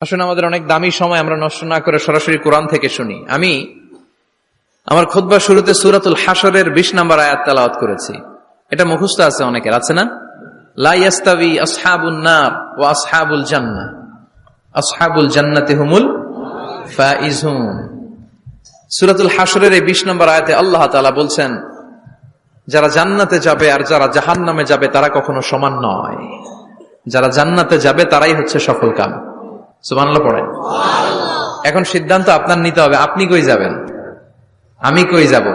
আসলে আমাদের অনেক দামি সময় আমরা নষ্ট না করে সরাসরি কোরআন থেকে শুনি। আমি আমার খুতবা শুরুতে সূরাতুল হাশরের 20 নম্বর আয়াত তেলাওয়াত করেছি। এটা মুখস্থ আছে অনেকের, আছে না? লা ইয়াস্তাবি আসহাবুন নার ওয়া আসহাবুল জান্নাহ, আসহাবুল জান্নাতি হুমুল ফাইজুন। সূরাতুল হাশরের এই 20 নম্বর আয়াতে আল্লাহ তাআলা বলছেন, যারা জান্নাতে যাবে আর যারা জাহান্নামে যাবে তারা কখনো সমান নয়। যারা জান্নাতে যাবে তারাই হচ্ছে সফল কাম। সুবহানাল্লাহ পড়েন। এখন সিদ্ধান্ত আপনার নিতে হবে, আপনি কই যাবেন, আমি কই যাব।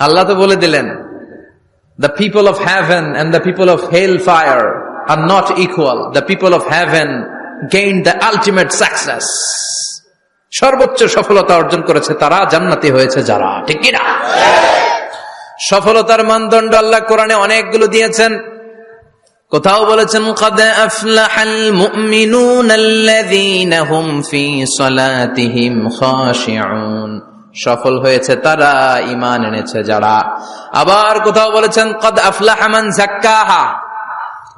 আল্লাহ তো বলে দিলেন, the people of heaven and the people of hellfire are not equal. The people of heaven gained the ultimate success. সর্বোচ্চ সফলতা অর্জন করেছে তারা, জান্নাতি হয়েছে যারা। ঠিক কি না? সফলতার মানদণ্ড আল্লাহ কোরআনে অনেকগুলো দিয়েছেন। কোথাও বলেছেন, قد أفلح المؤمنون الذين هم في صلاتهم خاشعون, সফল হয়েছে তারা, ঈমান এনেছে যারা। আবার কোথাও বলেছেন, قد أفلح من زكاها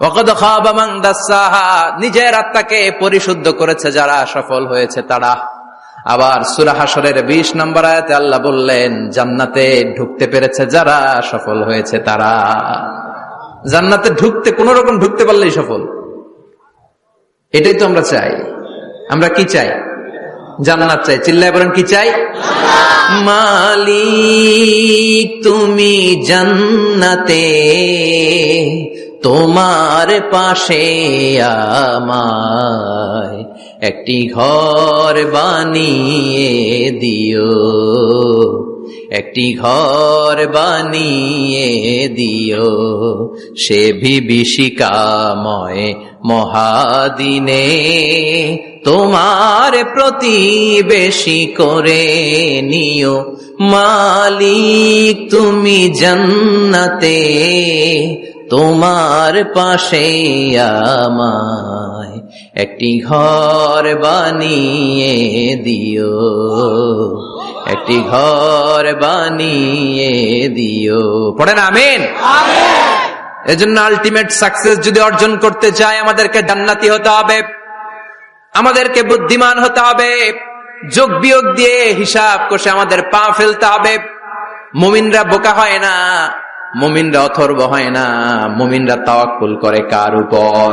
وقد خاب من دساها, নিজের আত্মাকে পরিশুদ্ধ করেছে যারা, সফল হয়েছে তারা। আবার সূরা হাশরের 20 নম্বর আয়াতে আল্লাহ বললেন, জান্নাতে ঢুকতে পেরেছে যারা, সফল হয়েছে তারা। জান্নাতে ঢুকতে, কোন রকম ঢুকতে পারলেই সফল। এটাই তো আমরা চাই। আমরা কি চাই? জান্নাত চাই। চিল্লায় বলেন, কি চাই? মালিক তুমি জান্নাতে, তোমার পাশে আমায় একটি ঘর বানিয়ে দিও, একটি ঘর বানিয়ে দিও, সে বিভীষিকাময় মহাদিনে তোমার প্রতিবেশী করে নিও। মালিক তুমি জান্নাতে, তোমার পাশে আমায় একটি ঘর বানিয়ে দিও, একটি ঘর বানিয়ে দিও। পড়েন আমিন। এজন্য আলটিমেট সাকসেস যদি অর্জন করতে চাই, আমাদেরকে জান্নাতি হতে হবে, আমাদেরকে বুদ্ধিমান হতে হবে, যোগ বিয়োগ দিয়ে হিসাব কষে আমাদের পা ফেলতে হবে। মুমিনরা বোকা হয় না, মুমিনরা অথর্ব হয় না, মুমিনরা তাওয়াক্কুল করে কার উপর?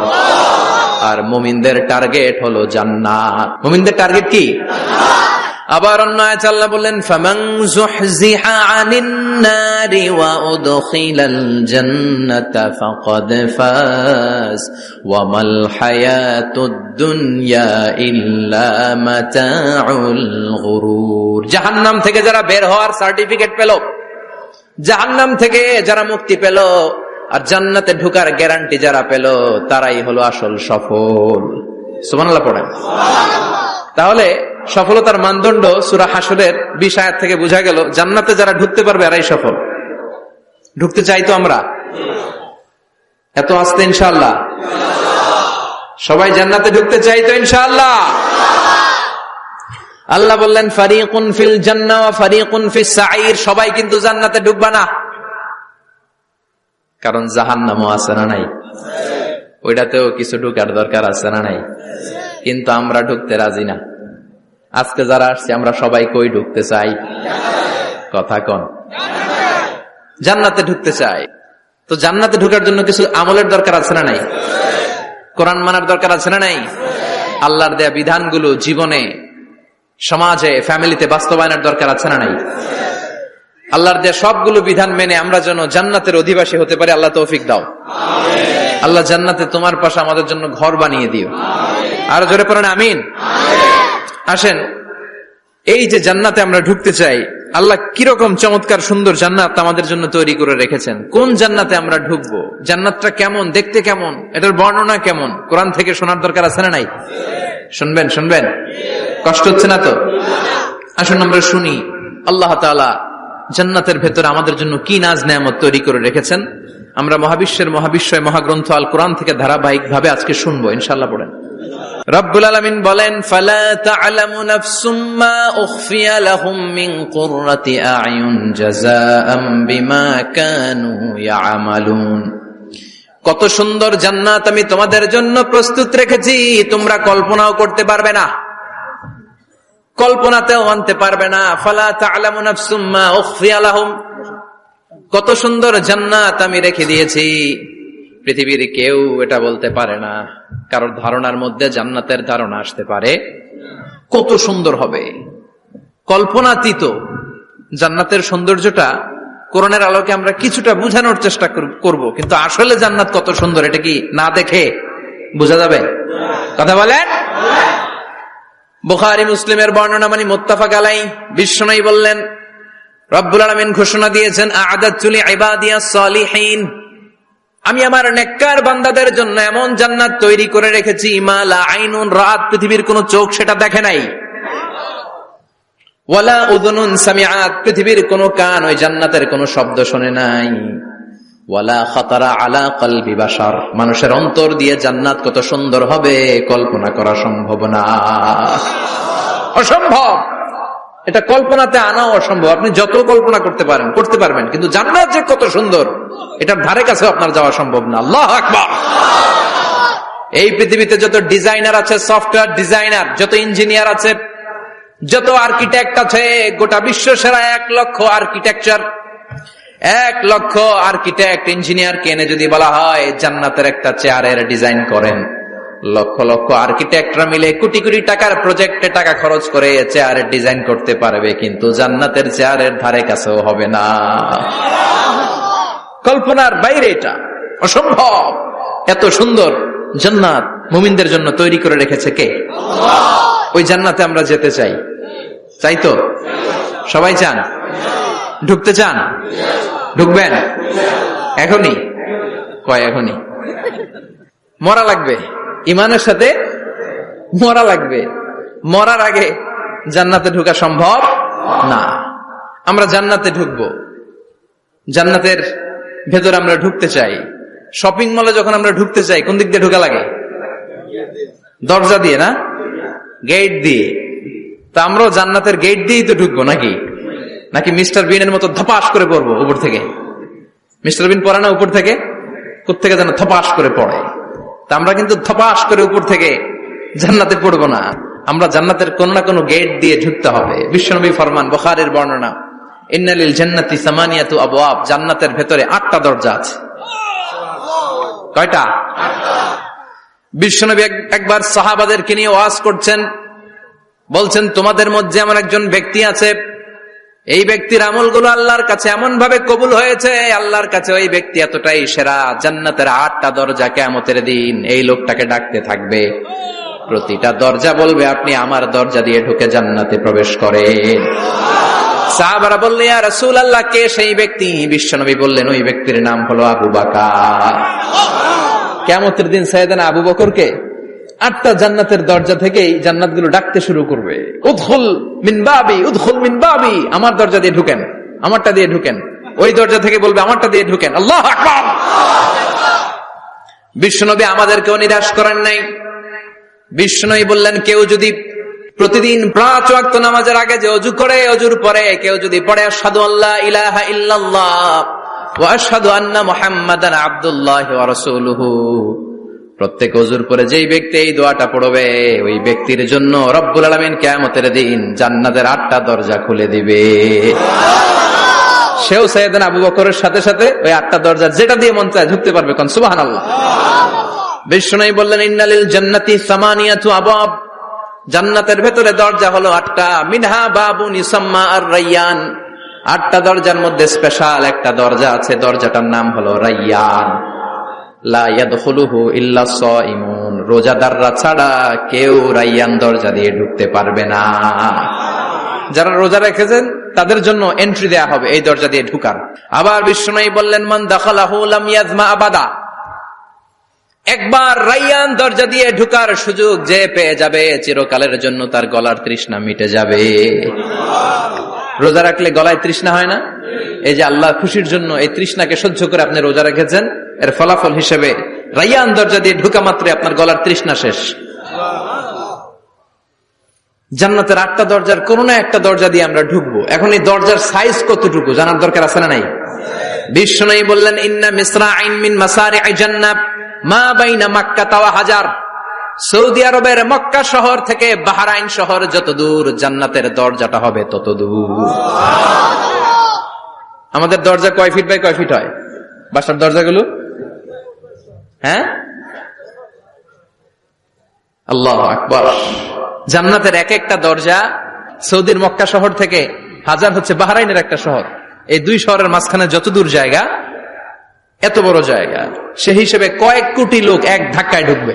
আর মুমিনদের টার্গেট হলো জান্নাত। মুমিনদের টার্গেট কি? আবার অন্য আয়াতে আল্লাহ বললেন, ফামান যুহজিহা আনিন নারি ওয়া উদখিলাল জান্নাতা ফাকাদ ফাজ ওয়া মাল হায়াতুদ দুনিয়া ইল্লা মাতাউল গুরুর। জাহান্নাম থেকে যারা বের হওয়ার সার্টিফিকেট পেল, জাহান্নাম থেকে যারা মুক্তি পেল, আর জান্নাতে ঢোকার গ্যারান্টি যারা পেল, তারাই হলো আসল সফল। সুবহানাল্লাহ পড়েন। তাহলে সফলতার মানদণ্ড সূরা হাশরের 20 আয়াত থেকে বোঝা গেল, জান্নাতে যারা ঢুকতে পারবে এরাই সফল। ঢুকতে চাই তো আমরা? এত আস্তে ইনশাআল্লাহ? সবাই জান্নাতে ঢুকতে চাই তো ইনশাআল্লাহ? আল্লাহ বললেন, ফারিকুন ফিল জান্নাহ ওয়া ফারিকুন ফিস সাঈর। সবাই কিন্তু জান্নাতে ঢুকবে না, কারণ জাহান্নামও আছে না নাই? ওইটাতেও কিছু ঢুকার দরকার আছে না নাই? কিন্তু আমরা ঢুকতে রাজি না। আজকে যারা আসছে আমরা সবাই কই ঢুকতে চাই? কথা কন। জান্নাতে ঢুকতে চাই। তো জান্নাতে ঢুকার জন্য কিছু আমলের দরকার আছে না নাই? কোরআন মানার দরকার আছে না নাই? আল্লাহর দেয়া বিধানগুলো জীবনে, সমাজে, ফ্যামিলিতে বাস্তবায়নের দরকার আছে না নাই? আল্লাহর দেয়া সবগুলো বিধান মেনে আমরা যেন জান্নাতের অধিবাসী হতে পারি, আল্লাহ তৌফিক দাও। আল্লাহ জান্নাতে তোমার পাশে আমাদের জন্য ঘর বানিয়ে দিও। আর জোরে পড়েন আমিন। আসেন, এই যে জান্নাতে আমরা ঢুকতে চাই, আল্লাহ কিরকম চমৎকার সুন্দর জান্নাত আমাদের জন্য তৈরি করে রেখেছেন। কোন জান্নাতে আমরা ঢুকবো, জান্নাতটা কেমন, দেখতে কেমন, এটার বর্ণনা কেমন, কোরআন থেকে শোনার দরকার আছে না নাই? শুনবেন, শুনবেন? কষ্ট হচ্ছে না তো? আসুন আমরা শুনি আল্লাহ তাআলা জান্নাতের ভেতরে আমাদের জন্য কি নাজ নেয়ামত তৈরি করে রেখেছেন। আমরা মহাবিশ্বের মহাবিশ্বয় মহাগ্রন্থ আল কোরআন থেকে ধারাবাহিক ভাবে আজকে শুনবো ইনশাআল্লাহ। পড়েন। রব্বুল আলামিন বলেন, ফালা তা'লামু নাফসুম মা উখফিয়া লাহুম মিন কুররাতি আ'য়ুন জাযাআম বিমা কানু ইয়া'মালুন। কত সুন্দর জান্নাত আমি তোমাদের জন্য প্রস্তুত রেখেছি, তোমরা কল্পনাও করতে পারবে না, কল্পনাতেও আনতে পারবে না। ফালা তা'লামু নাফসুম মা উখফিয়া লাহুম, কত সুন্দর জান্নাত আমি রেখে দিয়েছি, পৃথিবীর কেউ এটা বলতে পারে না। কারোর ধারণার মধ্যে জান্নাতের ধারণা আসতে পারে কত সুন্দর হবে, কল্পনাতীত জান্নাতের সৌন্দর্যটা কোরআনের আলোকে আমরা কিছুটা বোঝানোর চেষ্টা করব, কিন্তু আসলে জান্নাত কত সুন্দর এটা কি না দেখে বোঝা যাবে? কথা বলেন। বুখারী মুসলিমের বর্ণনা মানে মুত্তাফাক আলাইহি, বিশ্বনবী বললেন রব্বুল আলামিন ঘোষণা দিয়েছেন আ'আদাতু লিইবাদিয়াস সালিহিন, আমি আমার নেককার বান্দাদের জন্য এমন জান্নাত তৈরি করে রেখেছি মা লা আইনুন রাত, পৃথিবীর কোন চোখ সেটা দেখে নাই, ওয়ালা উযুনুন সামিআত, পৃথিবীর কোন কান ওই জান্নাতের কোন শব্দ শুনে নাই, ওয়ালা খাতারা আলা কলবি বাশার, মানুষের অন্তর দিয়ে জান্নাত কত সুন্দর হবে কল্পনা করা সম্ভব না, অসম্ভব। এটা কল্পনাতে আনাও অসম্ভব, আপনি যত কল্পনা করতে পারবেন, কিন্তু জান্নাত যে কত সুন্দর এটার ধারে কাছে আপনার যাওয়া সম্ভব না। আল্লাহু আকবার। এই পৃথিবীতে যত ডিজাইনার আছে, সফটওয়্যার ডিজাইনার, যত ইঞ্জিনিয়ার আছে, যত আর্কিটেক্ট আছে, গোটা বিশ্ব সেরা 1 লক্ষ আর্কিটেকচার, 1 লক্ষ আর্কিটেক্ট ইঞ্জিনিয়ারকে এনে যদি বলা হয় জান্নাতের একটা চেয়ারের ডিজাইন করেন, লক্ষ লক্ষ আর্কিটেক্টরা মিলে কোটি কোটি টাকার প্রজেক্টে টাকা খরচ করে চেয়ারের ডিজাইন করতে পারবে, কিন্তু জান্নাতের চেয়ারের ধারে কাছেও হবে না। কল্পনার বাইরে, এটা অসম্ভব। এত সুন্দর জান্নাত মুমিনদের জন্য তৈরি করে রেখেছে কে? ওই জান্নাতে আমরা যেতে চাই, চাই তো? সবাই চান? ঢুকতে চান? ঢুকবেন এখনই? কয় এখনই? মরা লাগবে, ইমানের সাথে মরা লাগবে। মরার আগে জান্নাতে ঢোকা সম্ভব না। আমরা জান্নাতে ঢুকবো, জান্নাতের ভেতর আমরা ঢুকতে চাই। শপিং মলে যখন আমরা ঢুকতে চাই কোন দিক দিয়ে ঢোকা লাগে? দরজা দিয়ে না, গেট দিয়ে। তা আমরাও জান্নাতের গেট দিয়েই তো ঢুকবো নাকি? নাকি মিস্টার বিনের মতো ধপাস করে পড়বো উপর থেকে? মিস্টার বিন পড়ে না উপর থেকে? কোত্থেকে যেন ধপাস করে পড়ে। তা আমরা কিন্তু ধপাস করে উপর থেকে জান্নাতে পড়বো না, আমরা জান্নাতের কোন না কোনো গেট দিয়ে ঢুকতে হবে। বিশ্বনবী ফরমান, বুখারীর বর্ণনা, ইন্নালিল জান্নাতি সামানিয়াতু আবওয়াব, জান্নাতের ভেতরে 8টা দরজা আছে। কয়টা? বিশ্বনবী একবার সাহাবাদেরকে নিয়ে ওয়াজ করছেন, বলছেন তোমাদের মধ্যে এমন একজন ব্যক্তি আছে, এই ব্যক্তির আমলগুলো আল্লাহর কাছে এমন ভাবে কবুল হয়েছে, আল্লাহর কাছে ওই ব্যক্তি এতটাই সেরা, জান্নাতের 8টা দরজা কিয়ামতের দিন এই লোকটাকে ডাকতে থাকবে, প্রতিটা দরজা বলবে আপনি আমার দরজা দিয়ে ঢুকে জান্নাতে প্রবেশ করেন। সাহাবারা বললেন ইয়া রাসূলুল্লাহ, কে সেই ব্যক্তি? বিশ্বনবী বললেন ওই ব্যক্তির নাম হলো আবু বকর। কিয়ামতের দিন সাইয়েদনা আবু বকরকে 8টা জান্নাতের দরজা থেকেই জান্নাতগুলো ডাকতে শুরু করবে, উদখুল মিন বাবি, উদখুল মিন বাবি, আমার দরজা দিয়ে ঢুকেন, আমারটা দিয়ে ঢুকেন। ওই দরজা থেকে বলবে আমারটা দিয়ে ঢুকেন। আল্লাহু আকবার। বিশ্বনবী আমাদেরকেও নিরাশ করেন নাই। বিশ্বনবী বললেন কেউ যদি প্রতিদিন 5 ওয়াক্ত নামাজের আগে যে ওযু করে, ওযুর পরে কেউ যদি পড়ে আশহাদু আল্লা ইলাহা ইল্লাল্লাহ ওয়া আশহাদু আন্না মুহাম্মাদান আবদুল্লাহি ওয়া রাসূলুহু, প্রত্যেক ওযুর পরে যেই ব্যক্তি এই দোয়াটা পড়বে ওই ব্যক্তির জন্য রব্বুল আলামিন কিয়ামতের দিন জান্নাতের 8টা দরজা খুলে দিবে। সেও সাইয়েদনা আবু বকরের সাথে সাথে ওই 8টা দরজা যেটা দিয়ে মন চায় ঢুকতে পারবে। কোন সুবহানাল্লাহ। বিশ্বনবী বললেন ইন্নালিল জান্নাতি সামানিয়াতু আবওয়াব, জান্নাতের ভেতরে দরজা হলো 8টা, মিনহা বাবুন ইউসাম্মা আর-রায়্যান, 8টা দরজার মধ্যে স্পেশাল একটা দরজা আছে, দরজাটার নাম হলো রায়্যান। লা ইয়াদখুলুহু ইল্লা সাইমুন, রোজাদাররা ছাড়া কেউ রায়্যান দরজা দিয়ে ঢুকতে পারবে না। যারা রোজা রেখেছেন তাদের জন্য এন্ট্রি দেয়া হবে এই দরজা দিয়ে ঢুকার। আবার বিশ্বনবী বললেন মান দাখালাহু লাম ইয়াজমা আবাদা, একবার রায়্যান দরজা দিয়ে ঢুকার সুযোগ যে পেয়ে যাবে চিরকালের জন্য তার গলার তৃষ্ণা মিটে যাবে। রোজা রাখলে গলায় তৃষ্ণা হয় না? এই যে আল্লাহ খুশির জন্য এই তৃষ্ণাকে সহ্য করে আপনি রোজা রেখেছেন, এর ফলাফল হিসেবে রায়্যান দরজা দিয়ে ঢুকা মাত্রই আপনার গলার তৃষ্ণা শেষ। জান্নাতের 8টা দরজার কোন না একটা দরজা দিয়ে আমরা ঢুকবো। এখন এই দরজার সাইজ কতটুকু জানার দরকার আছে না নাই? বিষ্ণু বললেন ইন্না মিসরাইন মিন মাসারি'i জান্নাত মা বাইনা মাক্কা ওয়া হাজার। সৌদি আরবের মক্কা শহর থেকে বাহরাইন শহর যত দূর, জান্নাতের দরজাটা হবে তত দূর। আমাদের দরজা কয় ফিট বাই কয় ফিট হয় বাসার দরজাগুলো? হ্যাঁ, আল্লাহু আকবার। জান্নাতের এক একটা দরজা সৌদির মক্কা শহর থেকে হাজার হচ্ছে বাহরাইনের একটা শহর। এই দুই শহরের মাঝখানে যত দূর জায়গা, এত বড় জায়গা, সে হিসেবে কয়েক কোটি লোক এক ধাক্কায় ঢুকবে।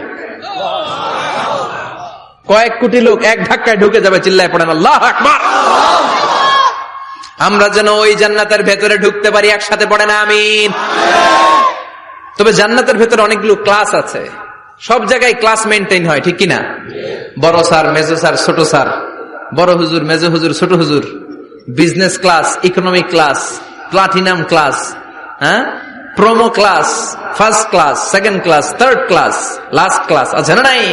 কয়েক কোটি লোক এক ধাক্কায় ঢুকে যাবে। চিল্লায় পড়েন আল্লাহু আকবার। আমরা যেন ওই জান্নাতের ভেতরে ঢুকতে পারি, একসাথে পড়েন আমিন। তবে জান্নাতের ভেতরে অনেকগুলো ক্লাস আছে, সব জায়গায় ক্লাস মেনটেন হয়, ঠিক কিনা? বড় স্যার, মেজো স্যার, ছোট স্যার, বড় হুজুর, মেজো হুজুর, ছোট হুজুর, business class, economic class, platinum class, হ্যাঁ, promo class, first class, second class, third class, last class আছে না নাই?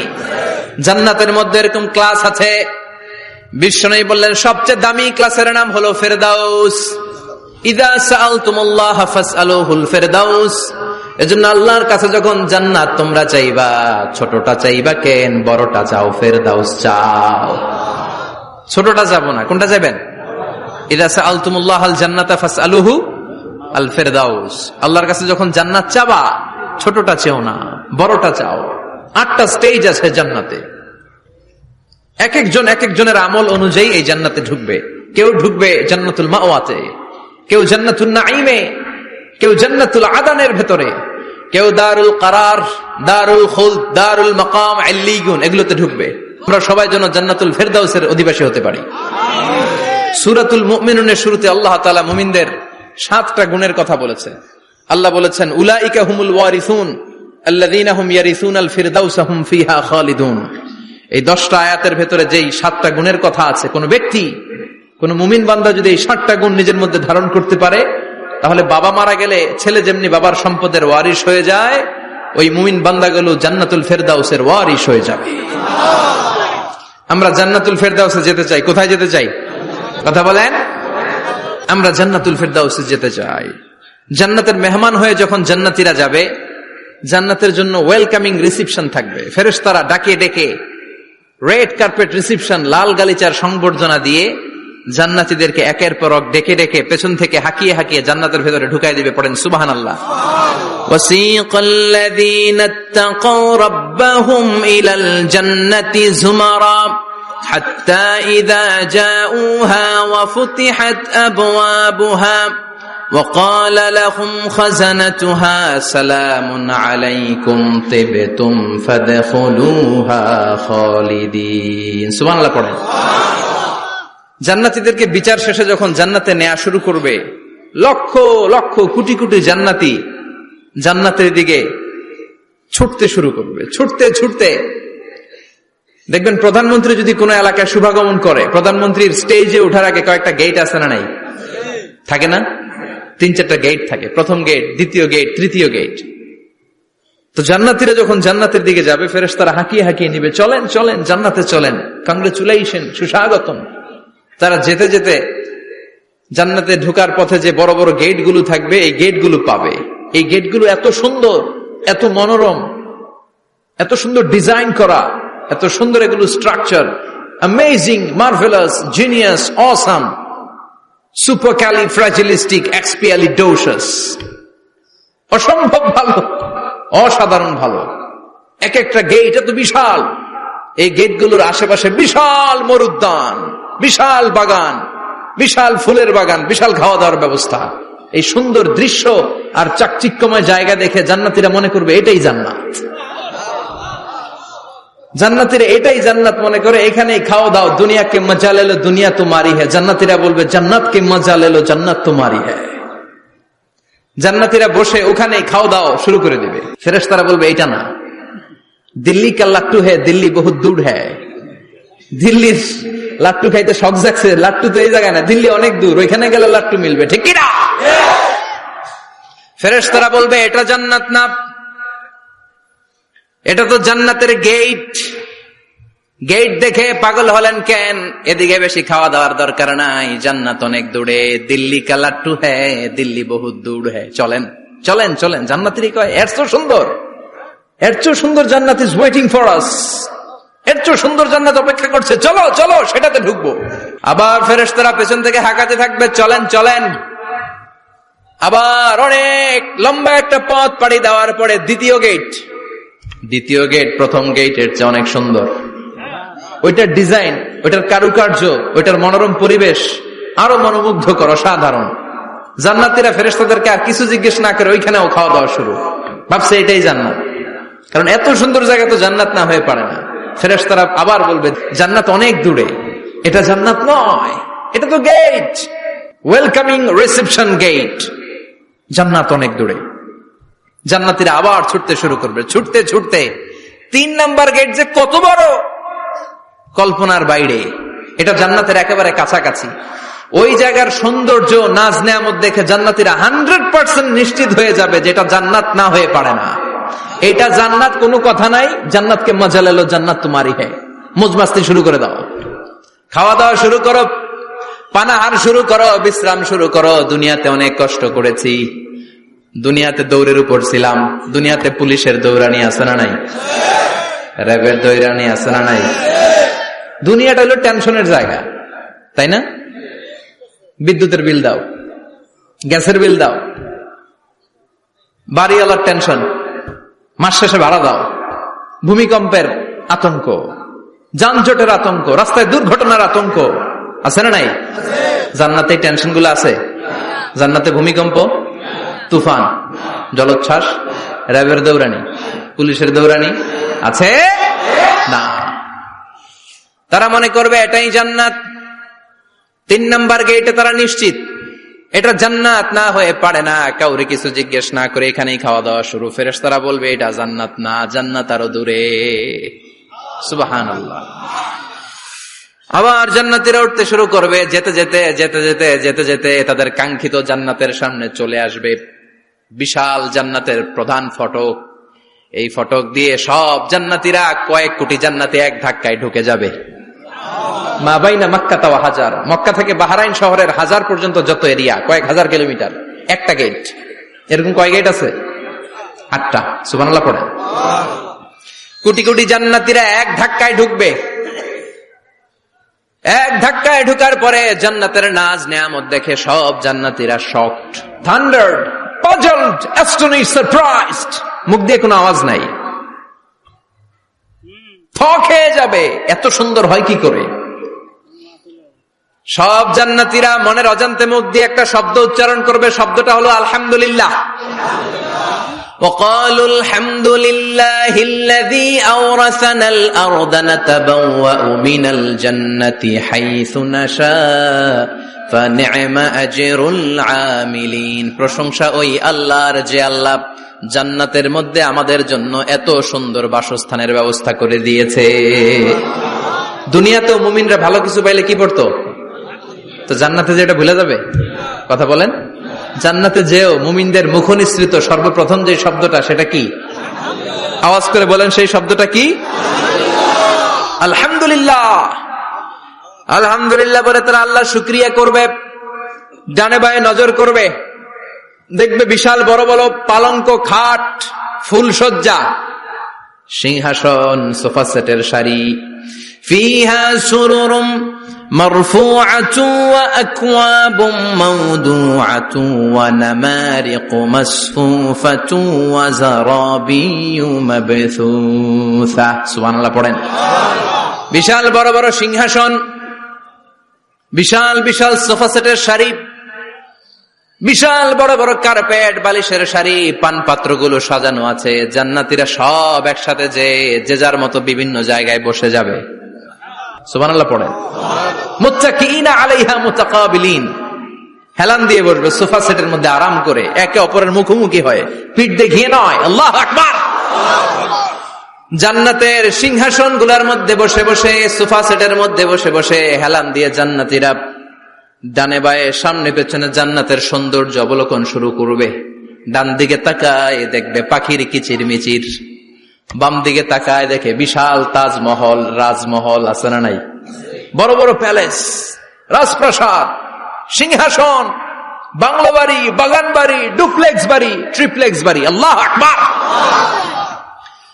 জান্নাতের মধ্যে এরকম ক্লাস আছে। বিষ্ণু বললেন সবচেয়ে দামি ক্লাসের নাম হলো ফেরদাউস। ইযা সাআলতুমুল্লাহ ফাসআলুহুল ফেরদাউস। এজন্য আল্লাহর কাছে যখন জান্নাত তোমরা চাইবা, ছোটটা চাইবা কেন, বড়টা চাও, ফেরদাউস চাও। ছোটটা যাবো না, কোনটা যাবেন? ইযা সাআলতুমুল্লাহাল জান্নাতা ফাসআলুহু আল ফেরদাউস। আল্লাহর কাছে যখন জান্নাত চাবা, ছোটটা চেও না, বড়টা চাও। 8টা স্টেজ আছে জান্নাতে। এক একজন এক একজনের আমল অনুযায়ী এই জান্নাতে ঢুকবে। কেউ ঢুকবে জান্নাতুল মাওয়াতে, কেউ জান্নাতুল নাঈমে, কেউ জান্নাতুল আদানের ভেতরে, কেউ দারুল কারার, দারুল খুলদ, দারুল মাকাম, আল্লিগুন, এগুলোতে ঢুকবে। আমরা সবাই যেন জান্নাতুল ফেরদাউসের অধিবাসী হতে পারি। সূরাতুল মুমিনুনের শুরুতে আল্লাহ তাআলা মুমিনদের 7টা গুণের কথা বলেছে। আল্লাহ বলেছেন উলাইকা হুমুল ওয়ারিসুন আল্লাযীনা হুম ইয়ারিসুনাল ফিরদাউসা হুম ফিহা খালিদুন। এই 10টা আয়াতের ভেতরে যেই 7টা গুণের কথা আছে, কোন ব্যক্তি, কোন মুমিন বান্দা যদি এই 7টা গুণ নিজের মধ্যে ধারণ করতে পারে, তাহলে বাবা মারা গেলে ছেলে যেমনি বাবার সম্পদের ওয়ারিশ হয়ে যায়, ওই মুমিন বান্দাগুলো জান্নাতুল ফেরদাউসের ওয়ারিশ হয়ে যাবে। আমরা জান্নাতুল ফেরদাউসে যেতে চাই। কোথায় যেতে চাই? কথা বলেন। আমরা জান্নাতুল ফেরদাউসে যেতে চাই। জান্নাতের মেহমান হয়ে যখন জান্নাতীরা যাবে, জান্নাতের জন্য ওয়েলকামিং রিসিপশন থাকবে। ফেরেশতারা ডাকে ডেকে রেড কার্পেট রিসিপশন, লাল গালিচার সংবর্ধনা দিয়ে জান্নাতীদেরকে একের পর এক ডেকে ডেকে পেছন থেকে হাঁকিয়ে হাঁকিয়ে জান্নাতের ভেতরে ঢুকাই দিবে। পড়েন সুবহানাল্লাহ। ওয়াসিকাল্লাযীনা ইত্তাকাউ রাব্বাহুম ইলাল জান্নাতি যুমারা হাত্তা ইযা জাউহা ওয়া ফুতিহাত আবওয়াবুহা وقال لهم خزنتها سلام عليكم طبتم فادخلوها خالدين। সুবহানাল্লাহ পড়েন। জান্নাতীদেরকে বিচার শেষে যখন জান্নাতে নেওয়া শুরু করবে, লক্ষ লক্ষ কোটি কোটি জান্নাতি জান্নাতের দিকে ছুটতে শুরু করবে। ছুটতে ছুটতে দেখবেন প্রধানমন্ত্রী যদি কোনো এলাকায় শুভাগমন করে, প্রধানমন্ত্রীর স্টেজে ওঠার আগে কয়েকটা গেট আছে না নাই? থাকে না? 3-4টা গেট থাকে। প্রথম গেট, দ্বিতীয় গেট, তৃতীয় গেট। তো জান্নাতীরা যখন জান্নাতের দিকে যাবে, ফেরেশতারা হাঁকিয়ে হাঁকিয়ে নিবে, চলেন চলেন জান্নাতে চলেন, কংগ্রেচুলেশন, সুস্বাগতম। তারা যেতে যেতে জান্নাতে ঢোকার পথে যে বড় বড় গেটগুলো থাকবে, এই গেটগুলো পাবে। এই গেটগুলো এত সুন্দর, এত মনোরম, এত সুন্দর ডিজাইন করা, এত সুন্দর এগুলো structure, amazing, marvellous, genius, awesome, supercalifragilisticexpialidocious, অসম্ভব ভালো, অসাধারণ ভালো। এক একটা গেট এত বিশাল। এই গেটগুলোর আশেপাশে বিশাল মরুদ্যান, বিশাল বাগান, বিশাল ফুলের বাগান, বিশাল খাওয়া দাওয়ার ব্যবস্থা। এই সুন্দর দৃশ্য আর চাকচিক্যময় জায়গা দেখে জান্নাতীরা মনে করবে এটাই জান্নাত। জান্নাতীরা এটাই জান্নাত মনে করে, এখানেই খাও দাও, দুনিয়াকে মজা লে লো, দুনিয়া তোমারি হ্যায়। জান্নাতীরা বলবে জান্নাতকে মজা লে লো, জান্নাত তোমারি হ্যায়। জান্নাতীরা বসে ওখানেই খাও দাও শুরু করে দিবে। ফেরেশতারা বলবে এটা না, দিল্লি কা লাট্টু হ্যায়, দিল্লি বহুত দূর হ্যায়। দিল্লির লাট্টু খাইতে শখ জাগছে, লাট্টু তো এই জায়গায় না, দিল্লি অনেক দূর, ওইখানে গেলে লাট্টু মিলবে, ঠিক কিনা? ফেরেশতারা বলবে এটা জান্নাত না, এটা তো জান্নাতের গেট। গেট দেখে পাগল হলেন কেন? এদিকে বেশি খাওয়া দাওয়ার দরকার নাই, জান্নাত অনেক দূরে। দিল্লি কা লাট্টু হ্যায়, দিল্লি বহুত দূর হ্যায়। চলেন চলেন চলেন। জান্নাতিরই কয় এর চেয়ে সুন্দর, এর চেয়ে সুন্দর জান্নাত ইজ ওয়েটিং ফর আস, এর চেয়ে সুন্দর জান্নাত অপেক্ষা করছে, চলো চলো সেটাতে ঢুকবো। আবার ফেরেশতারা পেছন থেকে হাঁকাতে থাকবে, চলেন চলেন। আবার অনেক লম্বা একটা পথ পাড়ি দেওয়ার পরে দ্বিতীয় গেট প্রথম গেটের চেয়ে অনেক সুন্দর। ওইটার ডিজাইন, ওইটার কারুকার্য, ওইটার মনোরম পরিবেশ আরো মনোমুগ্ধকর, অসাধারণ। জান্নাতীরা ফেরেশতাদেরকে আর কিছু জিজ্ঞেস না করে ওইখানেও খাওয়া দাওয়া শুরু, ভাবছে এটাই জান্নাত। কারণ এত সুন্দর জায়গা তো জান্নাত না হয়ে পারে না। ফেরেশতারা আবার বলবে জান্নাত অনেক দূরে, এটা জান্নাত নয়, এটা তো গেট, ওয়েলকামিং রিসেপশন গেট, জান্নাত অনেক দূরে। জান্নাতীরা আবার ছুটতে শুরু করবে, ছুটতে ছুটতে 3 নাম্বার গেট যে কত বড়, কল্পনার বাইরে। এটা জান্নাতের একেবারে কাছাকাছি। ওই জায়গার সৌন্দর্য, নাজ নেয়ামত দেখে জান্নাতীরা 100% নিশ্চিত হয়ে যাবে যেটা জান্নাত না হয়ে পারে না। এটা জান্নাত, কোনো কথা নাই। জান্নাতকে মজা লেলো, জান্নাত তোমারই হ্যায়। মজমাস্তি শুরু করে দাও, খাওয়া দাওয়া শুরু করো, পানাহার শুরু করো, বিশ্রাম শুরু করো। দুনিয়াতে অনেক কষ্ট করেছি, দুনিয়াতে দৌড়ের উপর ছিলাম, দুনিয়াতে পুলিশের দৌড়ানি আছে না নাই, র্যাবের দৌড়ানি আছে না নাই। দুনিয়াটা হলো টেনশনের জায়গা, তাই না? বিদ্যুতের বিল দাও, গ্যাসের বিল দাও, বাড়িওয়ালার টেনশন, মাস শেষে ভাড়া দাও, ভূমিকম্পের আতঙ্ক, যানজটের আতঙ্ক, রাস্তায় দুর্ঘটনার আতঙ্ক আছে না নাই? জান্নাতে টেনশন গুলো আছে? জান্নাতে ভূমিকম্প, তুফান, জলোচ্ছ্বাস, র্যাবের দৌড়ানি, পুলিশের দৌড়ানি আছে না। তারা মনে করবে এটাই জান্নাত। 3 নাম্বার গেটে তারা নিশ্চিত এটা জান্নাত না হয়ে পারে না। কাউরে কিছু জিজ্ঞেস না করে এখানেই খাওয়া দাওয়া শুরু। ফেরেশতারা বলবে এটা জান্নাত না, জান্নাত আরো দূরে। সুবহানাল্লাহ। আবার জান্নাতীরা উঠতে শুরু করবে, যেতে যেতে যেতে যেতে যেতে যেতে তাদের কাঙ্ক্ষিত জান্নাতের সামনে চলে আসবে। বিশাল জান্নাতের প্রধান ফটক, এই ফটক দিয়ে সব জান্নাতীরা, কয়েক কোটি জান্নাতে এক ধাক্কায় ঢুকে যাবে। মা বাইনা মক্কা ওয়া হাজার, মক্কা থেকে বাহরাইন শহরের হাজার পর্যন্ত যত এরিয়া, কয়েক হাজার কিলোমিটার, একটা গেট। এরকম কয় গেট আছে? 8টা। সুবহানাল্লাহ পড়েন। কোটি কোটি জান্নাতীরা এক ধাক্কায় ঢুকবে। এক ধাক্কায় ঢুকার পরে জান্নাতের নাজ নেয়ামত দেখে সব জান্নাতীরা শকড, থান্ডার্ড, পাজলড, অ্যাস্টনিশড, সারপ্রাইজড। মুখ দিয়ে কোনো আওয়াজ নাই, থক হয়ে যাবে। এত সুন্দর হয় কি করে? সব জান্নাতীরা মনের অজান্তে মুখ দিয়ে একটা শব্দ উচ্চারণ করবে, শব্দটা হলো আলহামদুলিল্লাহ। وقالوا الحمد لله الذي أورثنا الأرض نتبوأ من الجنة حيث نشاء فنعم أجر العاملين। প্রশংসা ওই আল্লাহর যে আল্লাহ জান্নাতের মধ্যে আমাদের জন্য এত সুন্দর বাসস্থানের ব্যবস্থা করে দিয়েছে। দুনিয়াতেও মুমিনরা ভালো কিছু পাইলে কি পড়তো? তো জান্নাতে যে এটা ভুলে যাবে? কথা বলেন। জান্নাতে যেও মুমিনদের মুখ নিঃসৃত সর্বপ্রথম যে শব্দটা, সেটা কি? আওয়াজ করে বলেন, সেই শব্দটা কি? আলহামদুলিল্লাহ। আলহামদুলিল্লাহ বলে তারা আল্লাহ শুকরিয়া করবে, ডানে বায়ে নজর করবে, দেখবে বিশাল বড় বড় পালঙ্ক, খাট, ফুলসজ্জা, সিংহাসন, সোফা সেটের সারি। ফিহা সুরুরুম মারফুআতু ওয়া আকওয়াবুম মাওদুআতু ওয়া নামারিকু মাসফুফাতু ওয়া যারাবিয়্যু মাবথুসা। সুবহানাল্লাহ পড়েন। বিশাল বড় বড় সিংহাসন, বিশাল বিশাল সোফা সেটের সারি, বিশাল বড় বড় কার্পেট, বালিশের সারি, পান পাত্রগুলো সাজানো আছে। জান্নাতীরা সব একসাথে যে যার মতো বিভিন্ন জায়গায় বসে যাবে। সুবহানাল্লাহ পড়েন। মুত্তাকিইনা আলাইহা মুতাকাবিলিন, হেলান দিয়ে বসবে সোফা সেটের মধ্যে আরাম করে, একে অপরের মুখোমুখি হয়ে, পিঠ দেখিয়ে নয়। আল্লাহু আকবার। জান্নাতের সিংহাসন গুলার মধ্যে বসে বসে, সোফা সেটের মধ্যে বসে বসে হেলান দিয়ে জান্নাতীরা ডানে বায়ে সামনে পেছনে জান্নাতের সৌন্দর্য অবলোকন শুরু করবে। ডান দিকে তাকায় দেখবে পাখির কিচির মিচির, বাম দিকে তাকায় দেখে বিশাল তাজমহল, রাজমহল আছে না নাই? বড় বড় প্যালেস, রাজপ্রাসাদ, সিংহাসন, বাংলো বাড়ি, বাগান বাড়ি, ডুপ্লেক্স বাড়ি, ট্রিপ্লেক্স বাড়ি। আল্লাহু আকবার।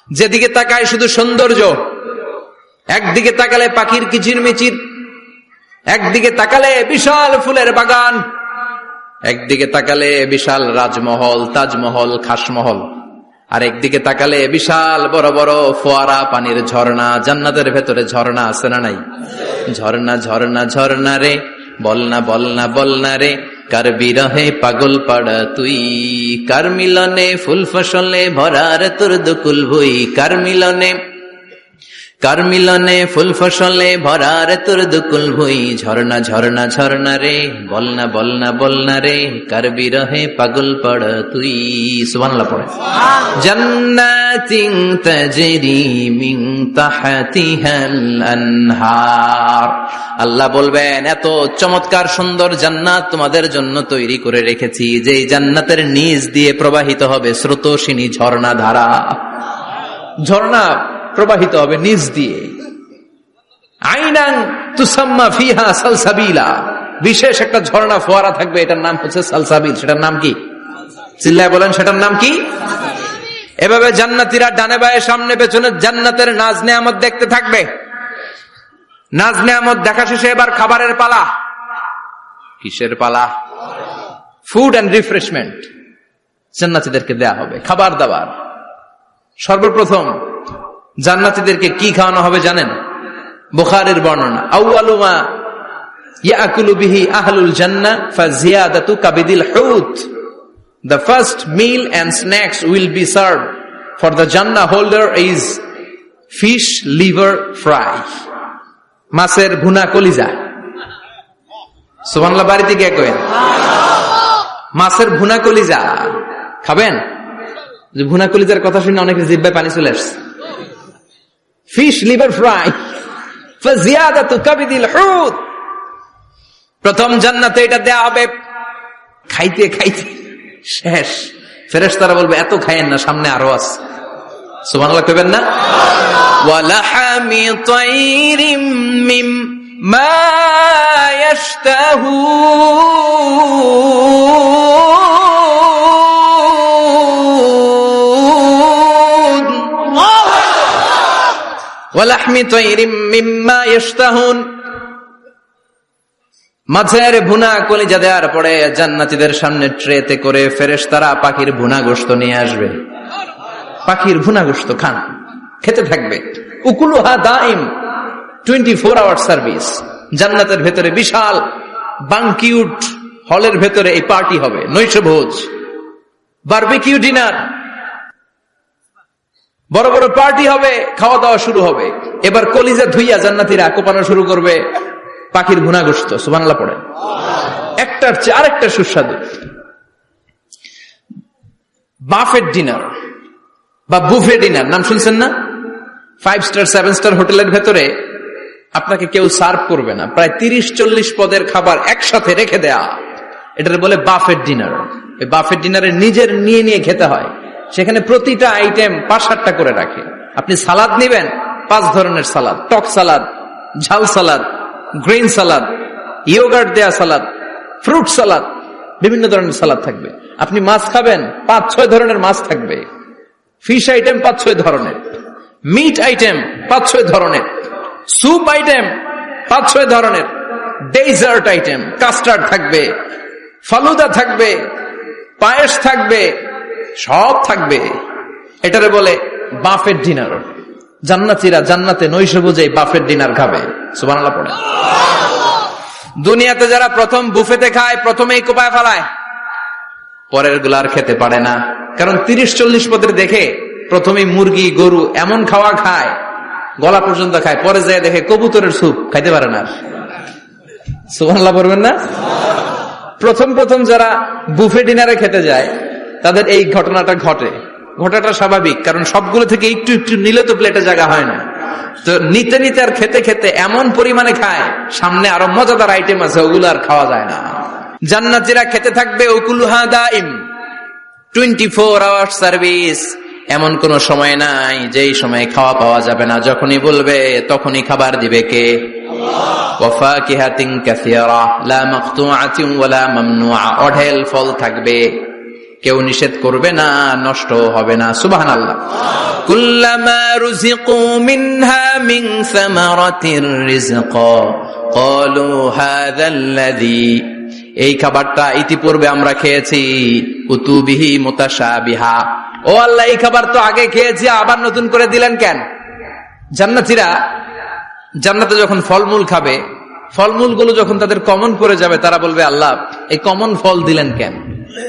যেদিকে তাকায় শুধু সৌন্দর্য। একদিকে তাকালে পাখির কিচিরমিচির, একদিকে তাকালে বিশাল ফুলের বাগান, একদিকে তাকালে বিশাল রাজমহল, তাজমহল, খাসমহল, আর একদিকে তাকালে বিশাল বড় বড় ফোয়ারা, পানির ঝর্ণা। জান্নাতের ভেতরে ঝর্ণা আছে না নাই? ঝর্ণা ঝর্ণা ঝর্ণা রে, বলনা বলনা বলনা রে, কার বিরহে পাগল পাড়া তুই, কার মিলনে ফুল ফসলে ভরার তোর দুকুল ভুই, কার মিলনে ফুল ফসলে ভরার তোর দুকুল ভুই, ঝর্ণা ঝর্ণা ঝর্ণা রে, বলনা বলনা বলনা রে, কার বিরহে পাগল পাড়া তুই। সুবহানাল্লাহ পড়ে। জান্নাতিন তাজরি মিন তাহতিহাল আনহার। আল্লাহ বলবেন, এত চমৎকার সুন্দর জান্নাত তোমাদের জন্য তৈরি করে রেখেছি, যে জান্নাতের নিচ দিয়ে প্রবাহিত হবে স্রোতস্বিনী ঝর্ণা ধারা। ঝর্ণা প্রবাহিত হবে নিচ দিয়ে। আইনান তুসাম্মা ফিহা সালসাবিলা, বিশেষ একটা ঝর্ণা ফোয়ারা থাকবে, এটার নাম হচ্ছে সালসাবিল। সেটার নাম কি? চিল্লায় বলেন, সেটার নাম কি? এভাবে জান্নাতীরা ডানে বায়ে সামনে পেছনে জান্নাতের নাজ নেয়ামত দেখতে থাকবে। নাজ নেয়ামত দেখা শেষে এবার খাবারের পালা। কিসের পালা? ফুড এন্ড রিফ্রেশমেন্ট জান্নাতীদেরকে দেয়া হবে, খাবার দাবার। সর্বপ্রথম জান্নাতীদেরকে কি খাওয়ানো হবে জানেন? বুখারীর বর্ণনা, আউয়ালু মা ইয়াকুলু বিহি আহলুল জান্নাহ ফাজিয়াদাতু কাবিদিল হুত। The first meal and snacks will be served for the Jannah holder is fish liver fry. মাছের ভুনা কলিজা। সুবহানাল্লাহ, বাড়িতে গিয়ে কইেন মাছের ভুনা কলিজা খাবেন। যে ভুনা কলিজার কথা শুনে অনেকের জিহ্বায় পানি চলে আসছে। ফিশ লিভার ফ্রাই ফাজিয়াদাতু কাবিদিল হুত। প্রথম জান্নাতে এটা দেয়া হবে। খাইতে খাইতে শেষ। ফেরেশতারা বলবে, এত খায়েন না, সামনে আরো আছে। সুবহানাল্লাহ কইবেন না? ওয়া লাহামি তাইরিম মিম্মা ইয়াশতাহুন, ওয়া লাহমি তাইরিম মিম্মা ইয়াশতাহুন। মাছের ভুনা কলিজা দেওয়ার পরে জান্নাতীদের সামনে ট্রেতে করে ফেরেশতারা পাখির ভুনা গোশত নিয়ে আসবে। পাখির ভুনা গোশত খান, খেতে থাকবে। উকুলুহা দাইম, 24 আওয়ার সার্ভিস। জান্নাতের ভেতরে বিশাল বানকিউট হলের ভেতরে এই পার্টি হবে, নৈশভোজ, বারবিকিউ ডিনার, বড় বড় পার্টি হবে, খাওয়া দাওয়া শুরু হবে। এবার কলিজা ধুইয়া জান্নাতীরা কোপানো শুরু করবে পাখির ভুনা গোশত। সুবহানাল্লাহ পড়েন। একটার চেয়ে আরেকটা সুস্বাদু। বাফেট ডিনার বা বুফে ডিনার নাম শুনছেন না? 5 স্টার 7 স্টার হোটেলের ভেতরে আপনাকে কেউ সার্ভ করবে না, প্রায় 30-40 পদের খাবার একসাথে রেখে দেয়া, এটার বলে বাফেট ডিনার। এই বাফেট ডিনারে নিজের নিয়ে নিয়ে খেতে হয়। সেখানে প্রতিটা আইটেম 5-7টা করে রাখে। আপনি সালাদ নিবেন, 5 ধরনের সালাদ, টক সালাদ, ঝাল সালাদ, গ্রিন সালাদ, ইয়োগার্ট দেয়া সালাদ, ফ্রুট সালাদ, বিভিন্ন ধরনের সালাদ থাকবে। আপনি মাছ খাবেন, 5-6 ধরনের মাছ থাকবে। ফিশ আইটেম 5-6 ধরনের, মিট আইটেম 5-6 ধরনের, স্যুপ আইটেম 5-6 ধরনের, ডেজার্ট আইটেম, কাস্টার্ড থাকবে, ফালুদা থাকবে, পায়েস থাকবে, সব থাকবে। এটারে বলে বাফেট ডিনার। জান্নাতীরা জান্নাতে নৈশভোজে বাফেট ডিনার খাবে। সুবহানাল্লাহ পড়ে। দুনিয়াতে যারা প্রথম বুফেতে খায়, প্রথমেই কোপায় ফেলায়, পরের গুলার খেতে পারে না। কারণ 30-40 পদের দেখে প্রথমেই মুরগি, গরু এমন খাওয়া খায়, গলা পর্যন্ত খায়, পরে যায় দেখে কবুতরের স্যুপ খাইতে পারে না। সুবহানাল্লাহ পড়বেন না? প্রথম প্রথম যারা বুফে ডিনারে খেতে যায় তাদের এই ঘটনাটা ঘটে। ঘটাটা স্বাভাবিক, কারণ সবগুলো থেকে একটু একটু নিলে তো প্লেটে জায়গা হয় না। তো নিতে নিতে আর খেতে খেতে এমন পরিমাণে খায়, সামনে আরো মজাদার আইটেম আছে, ওগুলো আর খাওয়া যায় না। জান্নাতীরা খেতে থাকবে উকুলুহা দাইম, 24 আওয়ার সার্ভিস। এমন কোন সময় নাই যেই সময় খাওয়া পাওয়া যাবে না, যখনই বলবে তখনই খাবার দিবে কে? ওয়াফাকিহাতিন কাসীরা লা মাকতুআতিন ওয়ালা মামনুআ, অঢেল ফল থাকবে, কেউ নিষেধ করবে না, নষ্ট হবে না। সুবহানাল্লাহ। কুল্লামা রুজিকু মিনহা মিন সামারাতির রিজকা ক্বালু হাযাল্লাযী, এই খাবারটা ইতিপূর্বে আমরা খেয়েছি, কুতুবিহি মুতাশাবিহা, ও আল্লাহ এই খাবার তো আগে খেয়েছি, আবার নতুন করে দিলেন কেন? জান্নাতীরা জান্নাতে যখন ফলমূল খাবে, ফলমূলগুলো যখন তাদের কমন পড়ে যাবে, তারা বলবে আল্লাহ এই কমন ফল দিলেন কেন?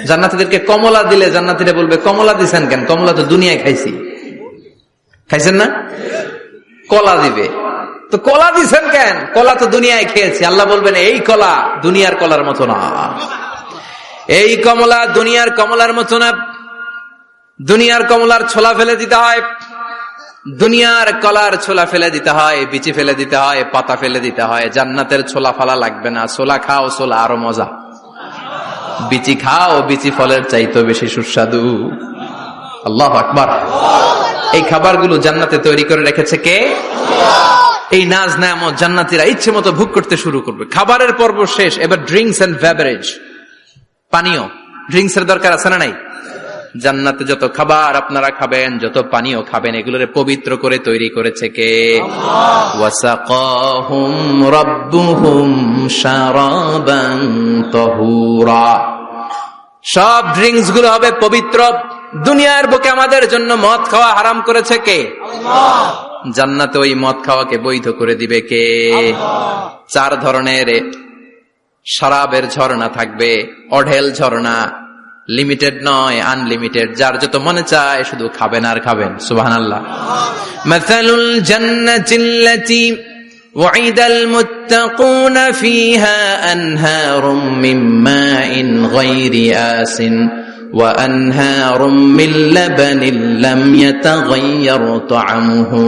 জান্নাতীদেরকে কমলা দিলে জান্নাতীরা বলবে কমলা দিছেন কেন? কমলা তো দুনিয়ায় খাইছি। খাইছেন না? কলা দিবে, তো কলা দিছেন কেন? কলা তো দুনিয়ায় খেয়েছি। আল্লাহ বলবেন এই কলা দুনিয়ার কলার মতো না, এই কমলা দুনিয়ার কমলার মতো না। দুনিয়ার কমলার ছোলা ফেলে দিতে হয়, দুনিয়ার কলার ছোলা ফেলে দিতে হয়, বিচি ফেলে দিতে হয়, পাতা ফেলে দিতে হয়। জান্নাতের ছোলা ফালা লাগবে না, ছোলা খাও, ছোলা আরো মজা। বিচি খাও, বিচি ফলের চাইতে বেশি সুস্বাদু। আল্লাহু আকবার। এই খাবারগুলো জান্নাতে তৈরি করে রেখেছে কে? এই নাজ নেয়ামত জান্নাতীরা ইচ্ছে মতো ভোগ করতে শুরু করবে। খাবারের পর্ব শেষ, এবার ড্রিঙ্কস এন্ড বেভারেজ, পানীয়। ড্রিঙ্কস এর দরকার আছে না নাই? জান্নাতে যত খাবার আপনারা খাবেন, যত পানীয় খাবেন, এগুলোর পবিত্র করে তৈরি করেছে কে? ওয়াসাকাহুম রাব্বুহুম শারাবান তাহুরা। সব ড্রিঙ্কস গুলো হবে পবিত্র। দুনিয়ার বুকে আমাদের জন্য মদ খাওয়া হারাম করেছে কে? আল্লাহ। জান্নাতে ওই মদ খাওয়াকে বৈধ করে দিবে কে? আল্লাহ। 4 ধরনের শরাবের ঝর্ণা থাকবে, অঢেল ঝর্ণা, লিমিটেড নয়, আনলিমিটেড। যার যত মনে চায় শুধু খাবেন আর খাবেন। সুবহানাল্লাহ। মাসালুল জান্নাতিল্লাতী ওয়াইদাল মুত্তাকুনা ফিহা আনহারুম মিন মাইন গায়রি আসিন ওয়া আনহারুম মিন লাবানিন লাম ইয়াতাগায়্যার তা'আমুহু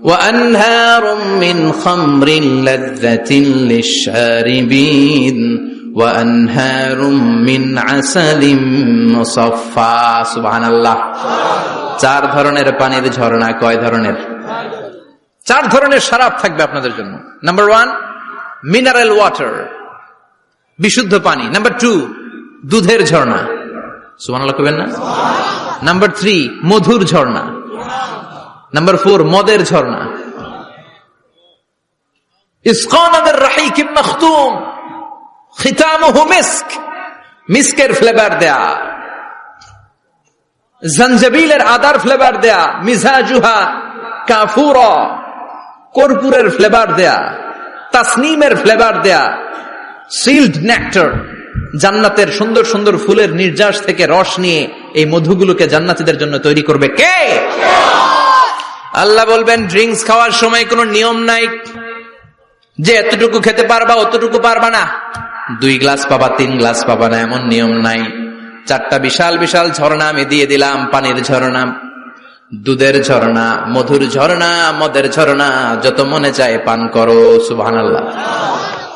ওয়া আনহারুম মিন খামরিন লাযযাতিন লিশ-শারিবিন وأنهار من عسل مصفى সুবহানাল্লাহ। 4 ধরনের পানির ঝর্ণা। কয় ধরনের? 4 ধরনের শরাব থাকবে আপনাদের জন্য। নাম্বার 1 মিনারেল ওয়াটার, বিশুদ্ধ পানি। নাম্বার 2 দুধের ঝর্ণা। সুবহানাল্লাহ কইবেন না? নাম্বার 3 মধুর ঝর্ণা। নাম্বার 4 মদের ঝর্ণা। ইসকানা বির রাহিকিম মাখতুম খিতামুহু মিস্ক, মিস্কের ফ্লেভার দেয়া, জঞ্জবিলের আদার ফ্লেভার দেয়া, মিজাজুহা কাফুরা, কর্পূরের ফ্লেভার দেয়া, তাসনিমের ফ্লেভার দেয়া, সিল্ড নেক্টার, জান্নাতের সুন্দর সুন্দর ফুলের নির্যাস থেকে রস নিয়ে এই মধুগুলোকে জান্নাতীদের জন্য তৈরি করবে কে? আল্লাহ বলবেন ড্রিঙ্কস খাওয়ার সময় কোনো নিয়ম নাই যে এতটুকু খেতে পারবা অতটুকু পারবা না, 2 গ্লাস পাবা 3 গ্লাস পাবা না, এমন নিয়ম নাই। 4টা বিশাল বিশাল ঝর্ণা আমি দিয়ে দিলাম। পানির ঝর্ণা, দুধের ঝর্ণা, মধুর ঝর্ণা, মদের ঝর্ণা, যত মনে চায় পান করো। সুবহানাল্লাহ।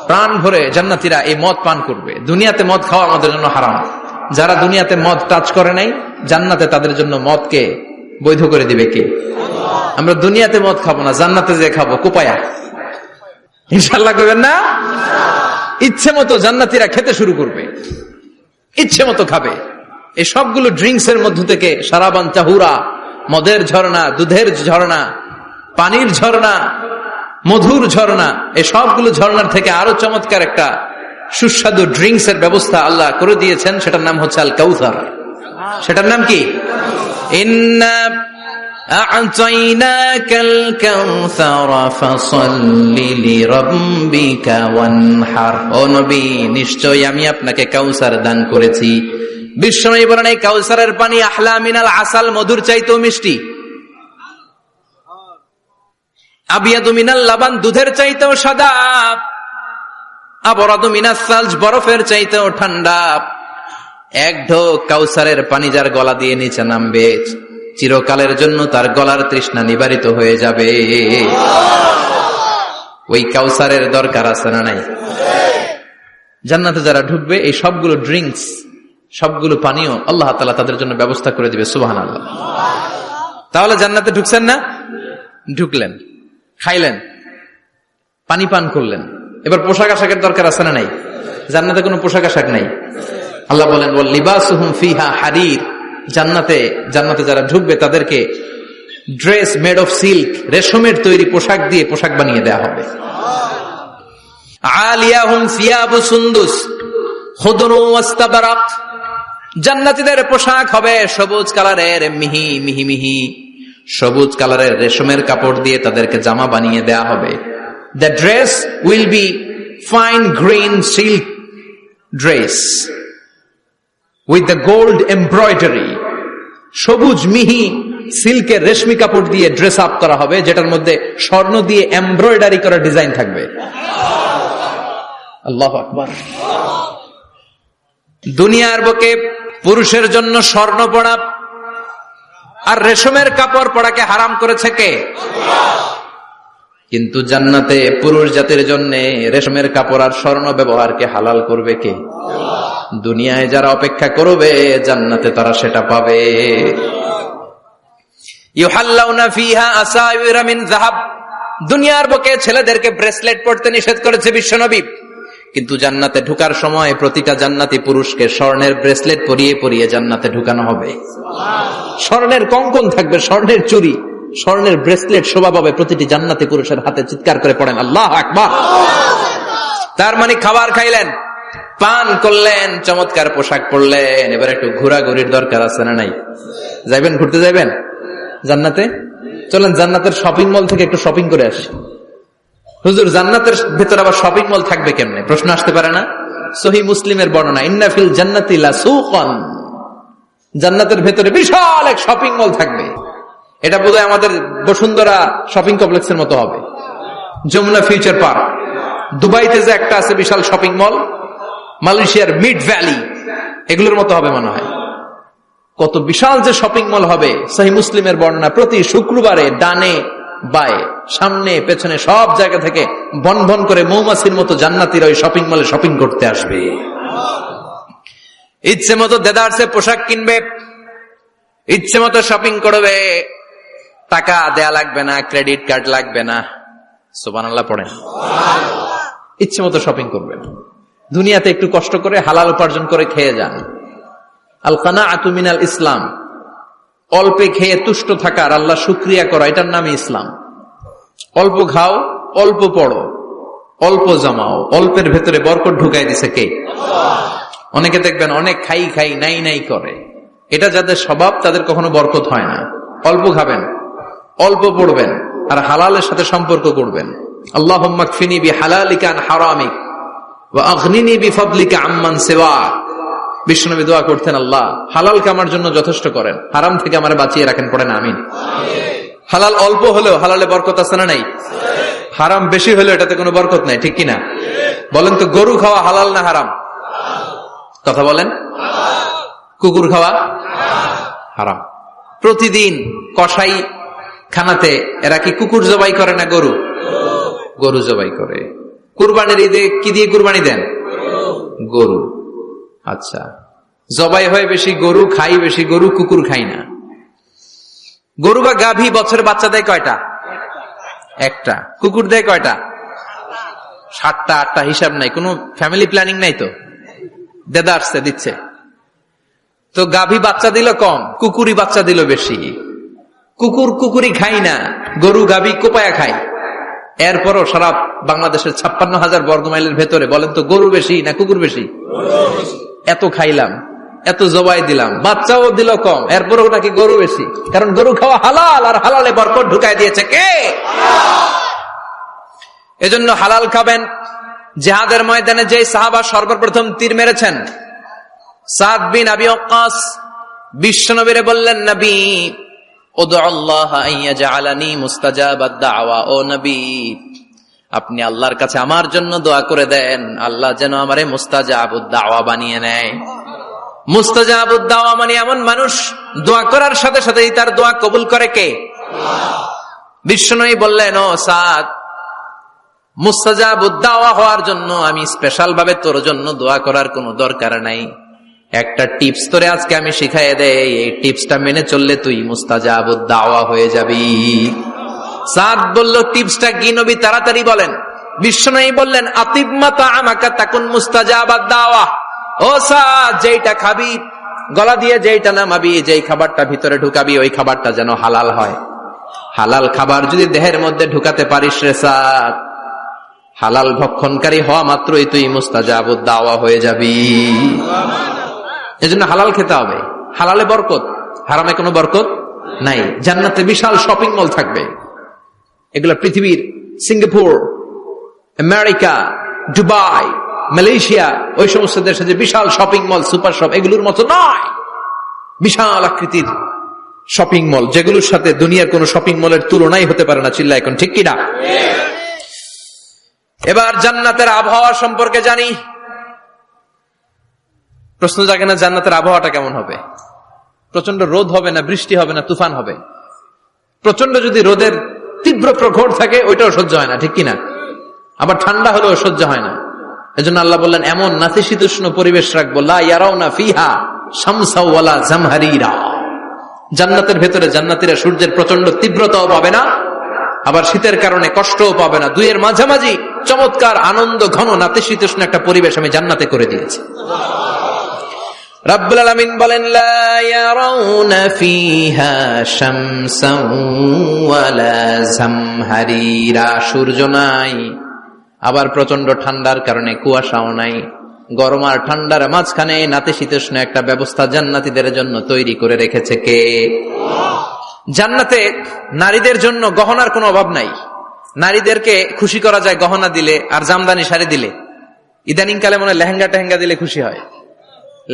প্রাণ ভরে জান্নাতীরা এই মদ পান করবে। দুনিয়াতে মদ খাওয়া আমাদের জন্য হারাম। যারা দুনিয়াতে মদ টাচ করে নাই, জান্নাতে তাদের জন্য মদকে বৈধ করে দিবে কে? আমরা দুনিয়াতে মদ খাবো না, জান্নাতে যে খাবো কোপায়া। ইনশাআল্লাহ করবেন না? ইচ্ছে মতো জান্নাতীরা খেতে শুরু করবে, ইচ্ছে মতো খাবে। এই সবগুলো ড্রিঙ্কস এর মধ্য থেকে শারাবান তাহুরা, মদের ঝর্ণা, দুধের ঝর্ণা, পানির ঝর্ণা, মধুর ঝর্ণা, এই সবগুলো ঝর্ণার থেকে আরো চমৎকার একটা সুস্বাদু ড্রিঙ্কস এর ব্যবস্থা আল্লাহ করে দিয়েছেন। সেটার নাম হচ্ছে আল কাউসার। সেটার নাম কি? ইন্না আ'তাইনাকাল কাউসারা ফাসাল্লি লিরাব্বিকা ওয়ানহার। ও নবী, নিশ্চয়ই আমি আপনাকে কাউসার দান করেছি। বিশ্বনবী বলেন এই কাউসারের পানি আহলা মিনাল আসাল, মধুর চাইতেও মিষ্টি। আবিয়াদু মিনাল লাবান, দুধের চাইতেও সাদা। আবরাদু মিনাস সালজ, বরফের চাইতেও ঠান্ডা। এক ঢোক কাউসারের পানি যার গলা দিয়ে নিচে নামবে, চিরকালের জন্য তার গলার তৃষ্ণা নিবারিত হয়ে যাবে। ওই কাউসারের দরকার আছে না নাই? জান্নাতে যারা ঢুকবে এই সবগুলো ড্রিঙ্কস, সবগুলো পানীয় আল্লাহ তাআলা তাদের জন্য ব্যবস্থা করে দিবে। সুবহানাল্লাহ। তাহলে জান্নাতে ঢুকছেন না? ঢুকলেন, খাইলেন, পানি পান করলেন, এবার পোশাক আশাকের দরকার আছে না নাই? জান্নাতে কোনো পোশাক আশাক নাই। আল্লাহ বলেন ওয়াল লিবাসুহুম ফিহা হারির, জান্নাতে যারা ঢুকবে তাদেরকে ড্রেস মেড অফ সিল্ক, রেশমের তৈরি পোশাক দিয়ে পোশাক বানিয়ে দেওয়া হবে। আলিয়াহুম সিয়াবু সুন্দুস খুদরু ওয়াস্তাবরাক, জান্নাতীদের পোশাক হবে সবুজ কালারের, মিহি মিহি মিহি সবুজ কালারের রেশমের কাপড় দিয়ে তাদেরকে জামা বানিয়ে দেওয়া হবে। The dress will be fine green silk dress with the gold embroidery, সবুজ মিহি সিল্কের রেশমি কাপড় দিয়ে ড্রেস আপ করা হবে, যেটার মধ্যে স্বর্ণ দিয়ে এমব্রয়ডারি করা ডিজাইন থাকবে। আল্লাহু আকবার। দুনিয়ার বুকে পুরুষের জন্য স্বর্ণ পরা আর রেশমের কাপড় পরাকে হারাম করেছে কে? কিন্তু জান্নাতে পুরুষ জাতির জন্য রেশমের কাপড় আর স্বর্ণ ব্যবহারকে হালাল করবে কে? দুনিয়ায় যারা অপেক্ষা করবে জান্নাতে তারা সেটা পাবে। ইউহাল্লাউনা ফিহা আসাইরা মিন যাহাব, দুনিয়ার বুকে ছেলেদেরকে ব্রেসলেট পরতে নিষেধ করেছে বিশ্বনবী, কিন্তু জান্নাতে ঢোকার সময় প্রতিটা জান্নাতি পুরুষকে স্বর্ণের ব্রেসলেট পরিয়ে পরিয়ে জান্নাতে ঢুকানো হবে। স্বর্ণের কঙ্কন থাকবে, স্বর্ণের চুড়ি, স্বর্ণের ব্রেসলেট শোভা পাবে প্রতিটি জান্নাতি পুরুষের হাতে। চিৎকার করে পড়েন আল্লাহু আকবার। তার মানে খাবার খাইলেন, পান করলেন, চমৎকার পোশাক পরলেন, এবার একটু ঘোরাঘুরির দরকার আছে না নাই? যাইবেন, ঘুরতে যাইবেন জান্নাতে? চলেন জান্নাতের শপিং মল থেকে একটু শপিং করে আসি। হুজুর জান্নাতের ভেতর আবার শপিং মল থাকবে কেমনে? প্রশ্ন আসতে পারে না? সহিহ মুসলিমের বর্ণনা, ইন্না ফিল জান্নাতি লাসুকান, জান্নাতের ভেতরে বিশাল এক শপিং মল থাকবে। এটা বোধহয় আমাদের বসুন্ধরা শপিং কমপ্লেক্সের মতো হবে, যমুনা ফিউচার পার্ক। দুবাইতে যে একটা আছে বিশাল শপিং মল, মালয়েশিয়ার মিড ভ্যালি, এগুলোর মতো হবে মনে হয়। কত বিশাল যে শপিং মল হবে। সহিহ মুসলিমের বর্ণনা, প্রতি শুক্রবারে ডানে বায়ে সামনে পেছনে সব জায়গা থেকে বন বন করে মৌমাছির মতো জান্নাতীরা ওই শপিং মলে শপিং করতে আসবে। ইচ্ছে মতো দেদারসে পোশাক কিনবে, ইচ্ছে মতো শপিং করবে, টাকা দেয়া লাগবে না, ক্রেডিট কার্ড লাগবে না। সুবহানাল্লাহ পড়েন। ইচ্ছে মতো শপিং করবেন। দুনিয়াতে একটু কষ্ট করে হালাল উপার্জন করে খেয়ে যান। আল কানাআতু মিনাল ইসলাম, অল্পে খেয়ে তুষ্ট থাকার, আল্লাহ শুকরিয়া করা, এটার নামই ইসলাম। অল্প খাও, অল্প পড়ো, অল্প জমাও, অল্পের ভেতরে বরকত ঢুকাই দিছে কে? অনেকে দেখবেন অনেক খাই খাই নাই নাই করে, এটা যাদের স্বভাব তাদের কখনো বরকত হয় না। অল্প খাবেন, অল্প পড়বেন, আর হালালের সাথে সম্পর্ক করবেন। আল্লাহুম্মা কফিনি বিহালালিকা আন হারামিক ওয়া আগনিনি বিফাদলিকা আম্মান সিওয়াক। বিশ্বনবী দোয়া করতেন, আল্লাহ হালালকে আমার জন্য যথেষ্ট করেন, হারাম থেকে আমারে বাঁচিয়ে রাখেন। পড়েন আমিন। হালাল অল্প হলেও হালালে বরকত আছে না নাই? হারাম বেশি হলেও এটাতে কোনো বরকত নাই, ঠিক কিনা? বলেন তো, গরু খাওয়া হালাল না হারাম? কথা বলেন। কুকুর খাওয়া হারাম। প্রতিদিন কসাই খানাতে এরা কি কুকুর জবাই করে না গরু? গরু জবাই করে। কুরবানির ঈদে কি দিয়ে কুরবানি দেন? গরু। আচ্ছা, জবাই হয় বেশি গরু, খাই বেশি গরু, কুকুর খাই না। গরু বা গাভী বছরে বাচ্চা দেয় কয়টা? একটা। কুকুর দেয় কয়টা? 7টা 8টা, হিসাব নাই, কোনো ফ্যামিলি প্ল্যানিং নাই তো, দেদারসে দিচ্ছে। তো গাভী বাচ্চা দিল কম, কুকুরি বাচ্চা দিল বেশি। কুকুরি খাই না, গরু গাভী কোপায়া খায়। এরপরও সারা বাংলাদেশের 56,000 বর্গমাইলের ভেতরে বলেন তো, গরু বেশি না কুকুর বেশি? এত খাইলাম, এত জবাই দিলাম, বাচ্চাও দিল কম, এরপরও নাকি গরু বেশি। কারণ গরু খাওয়া হালাল, আর হালালে বরকত ঢুকাই দিয়েছে কে? এজন্য হালাল খাবেন। জিহাদের ময়দানে যে সাহাবা সর্বপ্রথম তীর মেরেছেন, সাদ বিন আবি ওয়াক্কাস, বিশ্বনবীরে বললেন, নবী উদু আল্লাহ আইয়াজআলানি মুস্তাজাবাদ দাওয়া, ও নবী আপনি আল্লাহর কাছে আমার জন্য দোয়া করে দেন, আল্লাহ যেন আমারে মুস্তাজাবুদ দাওয়া বানিয়ে নেয়। মুস্তাজাবুদ দাওয়া মানে এমন মানুষ দোয়া করার সাথে সাথেই তার দোয়া কবুল করে কে? বিশ্বনবী বললেন, ও সাদ, মুস্তাজাবুদ দাওয়া হওয়ার জন্য আমি স্পেশাল ভাবে তোর জন্য দোয়া করার কোনো দরকার নাই। একটা টিপস তোরে আজকে আমি শিখাই দেই, এই টিপসটা মেনে চললে তুই মুস্তাজাবুদ দাওয়া হয়ে যাবি। সাদ বলল, টিপসটা কি নবী? তাড়াতাড়ি বলেন। বিশ্বনবী বললেন, আতিব মাতা আমাকা তাকুন মুস্তাজাবাদ দাওয়া। ও সাদ, যেইটা খাবি, গলা দিয়ে যেইটা নামাবি, যেই খাবারটা ভিতরে ঢুকাবি, ওই খাবারটা যেন হালাল হয়। হালাল খাবার যদি দেহের মধ্যে ঢুকাতে পারিস রে সাদ, হালাল ভক্ষণকারী হওয়া মাত্রই তুই মুস্তাজাবুদ দাওয়া হয়ে যাবি। এজন্য হালাল খেতে হবে। হালালে বরকত, হারামে কোনো বরকত নাই। জান্নাতে বিশাল শপিং মল থাকবে। এগুলো পৃথিবীর সিঙ্গাপুর, আমেরিকা, দুবাই, মালয়েশিয়া, ওই সমস্ত দেশে যে বিশাল শপিং মল, সুপার শপ, এগুলোর মতো নয়। বিশাল আকৃতির শপিং মল, যেগুলোর সাথে দুনিয়ার কোন শপিং মলের তুলনাই হতে পারে না। চিল্লা এখন ঠিক কিনা? এবার জান্নাতের আবহাওয়া সম্পর্কে জানি। প্রশ্ন জাগে না, জান্নাতের আবহাওয়াটা কেমন হবে? প্রচন্ড রোদ হবে না, বৃষ্টি হবে না, তুফান হবে? প্রচন্ড যদি রোদের তীব্র প্রখর থাকে, ওইটাও সহ্য হয় না, ঠিক কিনা? আবার ঠান্ডা হলেও সহ্য হয় না। এজন্য আল্লাহ বললেন, এমন নাতিশীতোষ্ণ পরিবেশ রাখবো, লা ইয়ারাউনা ফিহা শামসা ওয়ালা জামহারিরা। জান্নাতের ভেতরে জান্নাতীরা সূর্যের প্রচন্ড তীব্রতাও পাবে না, আবার শীতের কারণে কষ্টও পাবে না। দুইয়ের মাঝামাঝি চমৎকার আনন্দ ঘন নাতিশীতোষ্ণ একটা পরিবেশ আমি জান্নাতে করে দিয়েছি। রাব্বুল আলামিন বলেন, লা ইয়ারাউনা ফিহা শামসান ওয়ালা জামহারিরা। সূর্য নাই, আবার প্রচন্ড ঠান্ডার কারণে কুয়াশাও নাই। গরম আর ঠান্ডার মাঝখানে নাতিশীতোষ্ণ একটা ব্যবস্থা জান্নাতীদের জন্য তৈরি করে রেখেছে কে? জান্নাতে নারীদের জন্য গহনার কোনো অভাব নাই। নারীদেরকে খুশি করা যায় গহনা দিলে আর জামদানি শাড়ি দিলে। ইদানিং কালে মনে লেহেঙ্গা টেহেঙ্গা দিলে খুশি হয়।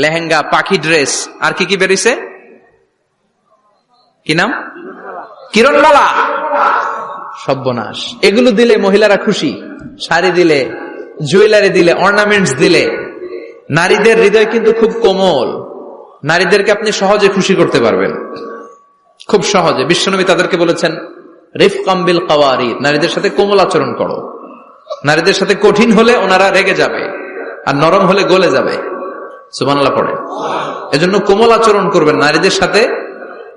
লেহেঙ্গা, পাখি ড্রেস, আর কি কি বেরিয়েছে, কি নাম? কিরণমালা, সর্বনাশ। এগুলো দিলে মহিলারা খুশি। শাড়ি দিলে, জুয়েলারি দিলে, অর্নামেন্টস দিলে। নারীদের হৃদয় কিন্তু খুব কোমল। নারীদেরকে আপনি সহজে খুশি করতে পারবেন, খুব সহজে। বিশ্বনবী তাদেরকে বলেছেন, রিফকাম বিল কাওয়ারিদ, নারীদের সাথে কোমল আচরণ করো। নারীদের সাথে কঠিন হলে ওনারা রেগে যাবে, আর নরম হলে গলে যাবে। সুবহানাল্লাহ পড়ে। এজন্য কোমল আচরণ করবেন, নারীদের সাথে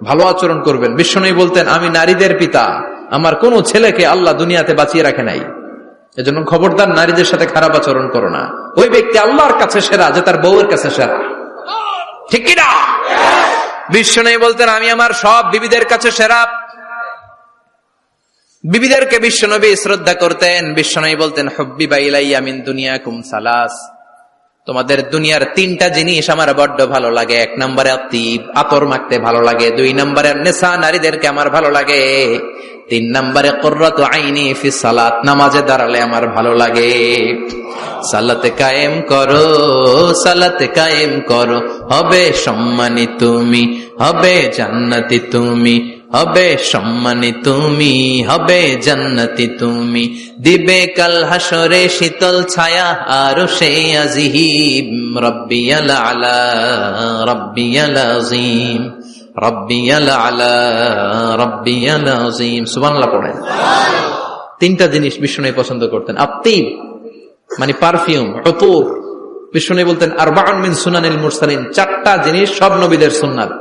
ভালো আচরণ করবেন। বিশ্বনবী বলতেন, আমি নারীদের পিতা, আমার কোন ছেলেকে আল্লাহ দুনিয়াতে বাঁচিয়ে রাখে নাই। এজন্য খবরদার নারীদের সাথে খারাপ আচরণ করো না। ওই ব্যক্তি আল্লাহর কাছে সেরা যে তার বউয়ের কাছে সেরা, ঠিক কিনা? বিশ্বনবী বলতেন, আমি আমার সব বিবিদের কাছে সেরা। বিবিদেরকে বিশ্বনবী শ্রদ্ধা করতেন। বিশ্বনবী বলতেন, হুব্বিবা ইলাইয়া মিন দুনিয়াকুম সালাস, তোমাদের দুনিয়ার তিনটা জিনিস আমার বড্ড ভালো লাগে। এক নম্বরে আতিব, আতর মাখতে ভালো লাগে। দুই নম্বরে নেশা, নারীদেরকে আমার ভালো লাগে। তিন নম্বরে কুররাতু আইনি ফি সালাত, নামাজে দাঁড়ালে আমার ভালো লাগে। সালাতে কায়েম করো, সালাতে কায়েম করো, হবে সম্মানী তুমি, হবে জান্নাতি তুমি, হবে সম্মানী তুমি, হবে জান্নাতি তুমি। দিবে কাল হাসরে শীতল ছায়া আরশে আজিম। রব্বিয়াল আলা, রব্বিয়াল আযীম, রব্বিয়াল আলা, রব্বিয়াল আযীম। সুবহানাল্লাহ পড়েন। তিনটা জিনিস বিষ্ণু পছন্দ করতেন। আত্তিব মানে পারফিউম, উতুর। বিষ্ণু বলতেন, আরবাউন মিন সুনানিল মুরসালিন, চারটা জিনিস সব নবীদের সুন্নাত।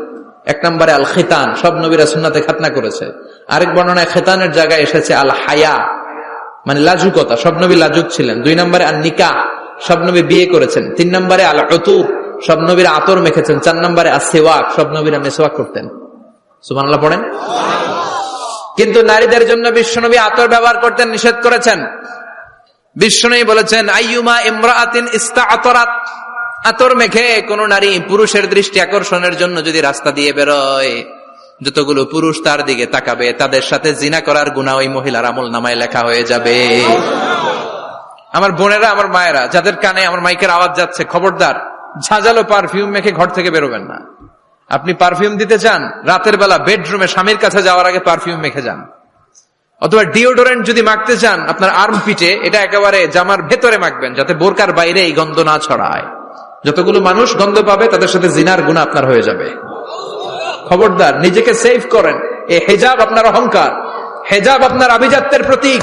এক নম্বরে আল খিতান, সব নবীরা সুন্নাতে খাতনা করেছে। আরেক বর্ণনায় খিতানের জায়গায় এসেছে আল হায়া, মানে লাজুকতা, সব নবী লাজুক ছিলেন। দুই নম্বরে আল নিকাহ, সব নবী বিয়ে করেছেন। তিন নম্বরে আল উতুর, সব নবীরা আতর মেখেছেন। চার নম্বরে আসওয়াক, সব নবীরা মেসওয়াক করতেন। সুবহানাল্লাহ পড়েন। কিন্তু নারীদের জন্য বিশ্বনবী আতর ব্যবহার করতেন নিষেধ করেছেন। বিশ্বনবী বলেছেন, আইয়ুমা ইমরাআতিন ইস্তাআতারাত, আতর মেখে কোন নারী পুরুষের দৃষ্টি আকর্ষণের জন্য যদি রাস্তা দিয়ে বেরোয়, যতগুলো পুরুষ তার দিকে তাকাবে, তাদের সাথে জিনা করার গুনাহ ওই মহিলার আমল নামায় লেখা হয়ে যাবে। আমার বোনেরা, আমার মায়েরা, যাদের কানে আমার মাইকের আওয়াজ যাচ্ছে, খবরদার ঝাঁঝালো পারফিউম মেখে ঘর থেকে বেরোবেন না। আপনি পারফিউম দিতে চান, রাতের বেলা বেডরুমে স্বামীর কাছে যাওয়ার আগে পারফিউম মেখে যান। অথবা ডিওডোরেন্ট যদি মাখতে চান, আপনার আর্ম পিটে, এটা একেবারে জামার ভেতরে মাখবেন, যাতে বোরকার বাইরে এই গন্ধ না ছড়ায়। যতগুলো মানুষ গন্ধ পাবে, তাদের সাথে জিনার গুনাহ আপনার হয়ে যাবে। খবরদার, নিজেকে সেভ করেন। এই হেজাব আপনার অহংকার, হেজাব আপনার আভিজাত্যের প্রতীক,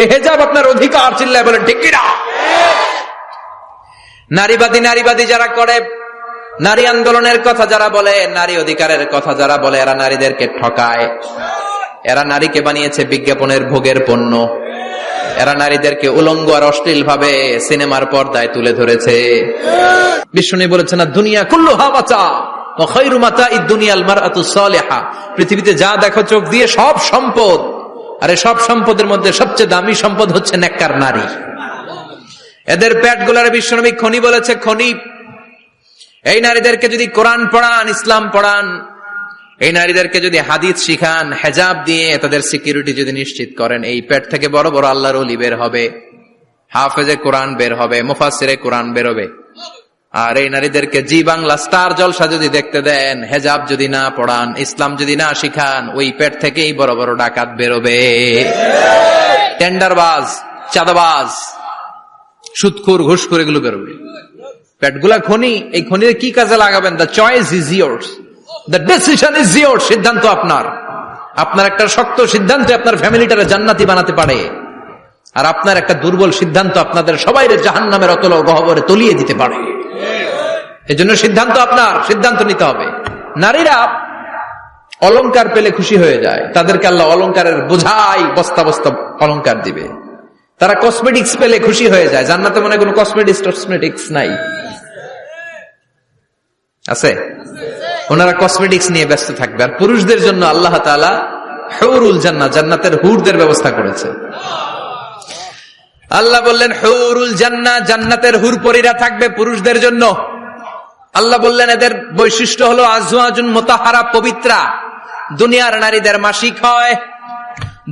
এই হেজাব আপনার অধিকার। চিল্লায় বলেন ঠিক কিনা? নারীবাদী নারীবাদী যারা করে, নারী আন্দোলনের কথা যারা বলে, নারী অধিকারের কথা যারা বলে, এরা নারীদেরকে ঠকায়। এরা নারীকে বানিয়েছে বিজ্ঞাপনের ভোগের পণ্য। এরা নারীদেরকে উলঙ্গ আর অশ্লীল ভাবে সিনেমার পর্দায় তুলে ধরেছে। বিষ্ণু বলেছেন না, দুনিয়া কুল্লুহা মাতা ওয়া খায়রু মাতা'id দুনিয়াল মারআতুস সালিহা। পৃথিবীতে যা দেখো চোখ দিয়ে সব সম্পদ, আর এই সব সম্পদের মধ্যে সবচেয়ে দামি সম্পদ হচ্ছে নেককার নারী। এদের পেটগুলার বিশ্বনবী খনি বলেছে, খনি। এই নারীদেরকে যদি কোরআন পড়ান, ইসলাম পড়ান, এই নারীদেরকে যদি হাদিস শিখান, হেজাব দিয়ে তাদের সিকিউরিটি যদি নিশ্চিত করেন, এই পেট থেকে বড় বড় আল্লাহর ওলি বের হবে, হাফেজে কোরআন বের হবে, মুফাসসিরে কোরআন বের হবে। আর এই নারীদেরকে জি বাংলা স্টার জলসা যদি দেখতে দেন, হেজাব যদি না পড়ান, ইসলাম যদি না শিখান, ওই পেট থেকেই বড় বড় ডাকাত বেরোবে, টেন্ডারবাজ, চাঁদাবাজ, সুদখোর, ঘুষখোর, এগুলো বেরোবে। পেটগুলা খনি, এই খনিতে কি কাজে লাগাবেন? The choice is years, the decision is years. সিদ্ধান্ত আপনার। আপনার একটা শক্ত সিদ্ধান্ত আপনার ফ্যামিলিটারে জান্নাতি বানাতে পারে, আর আপনার একটা দুর্বল সিদ্ধান্ত আপনাদের সবাইরে জাহান্নামের অতল গহ্বরে তলিয়ে দিতে পারে। এজন্য সিদ্ধান্ত আপনার, সিদ্ধান্ত নিতে হবে। নারীরা অলংকার পেলে খুশি হয়ে যায়, তাদেরকে আল্লাহ অলংকারের বোঝাই বস্তা বস্তা অলংকার দিবে। তারা কসমেটিক্স পেলে খুশি হয়ে যায়। জান্নাতে মনে কোনো কসমেটিক্স নাই, আছে? ওনারা কসমেটিক্স নিয়ে ব্যস্ত থাকবে। আর পুরুষদের জন্য আল্লাহ তাআলা হুরুল জান্নাহ, জান্নাতের হুরদের ব্যবস্থা করেছে। আল্লাহ বললেন হুরুল জান্নাহ, জান্নাতের হুরপরীরা থাকবে পুরুষদের জন্য। আল্লাহ বললেন এদের বৈশিষ্ট্য হলো আজওয়াজুন মুতাহহারা, পবিত্রা। দুনিয়ার নারীদের মাসিক হয়,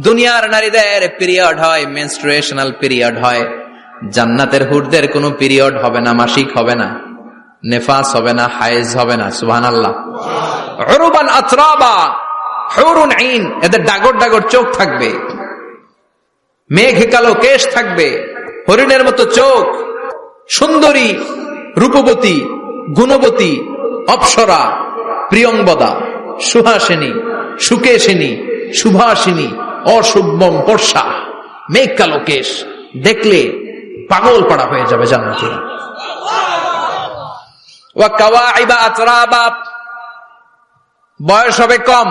দুনিয়ার নারীদের পিরিয়ড হয়, মেনস্ট্রুয়েশনাল পিরিয়ড হয়। জান্নাতের হুরদের কোনো পিরিয়ড হবে না, মাসিক হবে না, নেফাস হবে না, হায়েজ হবে না। সুবহানাল্লাহ। উরুবান আতরাবা, হুরুন আইন, এদের ডাগর ডাগর চোখ থাকবে, মেঘ কালো কেশ থাকবে, হরিণের মতো চোখ, সুন্দরী, রূপবতী, গুণবতী, অপ্সরা, প্রিয়ংবদা, সুহাসিনী, সুকেশিনী, সুভাষিনী, অশুভম পর্ষা, মেঘ কালো কেশ, দেখলে পাগল পাড়া হয়ে যাবে জান্নাতীরা। ওয়া কাওয়াইবা আতরাবা, বয়স হবে কম,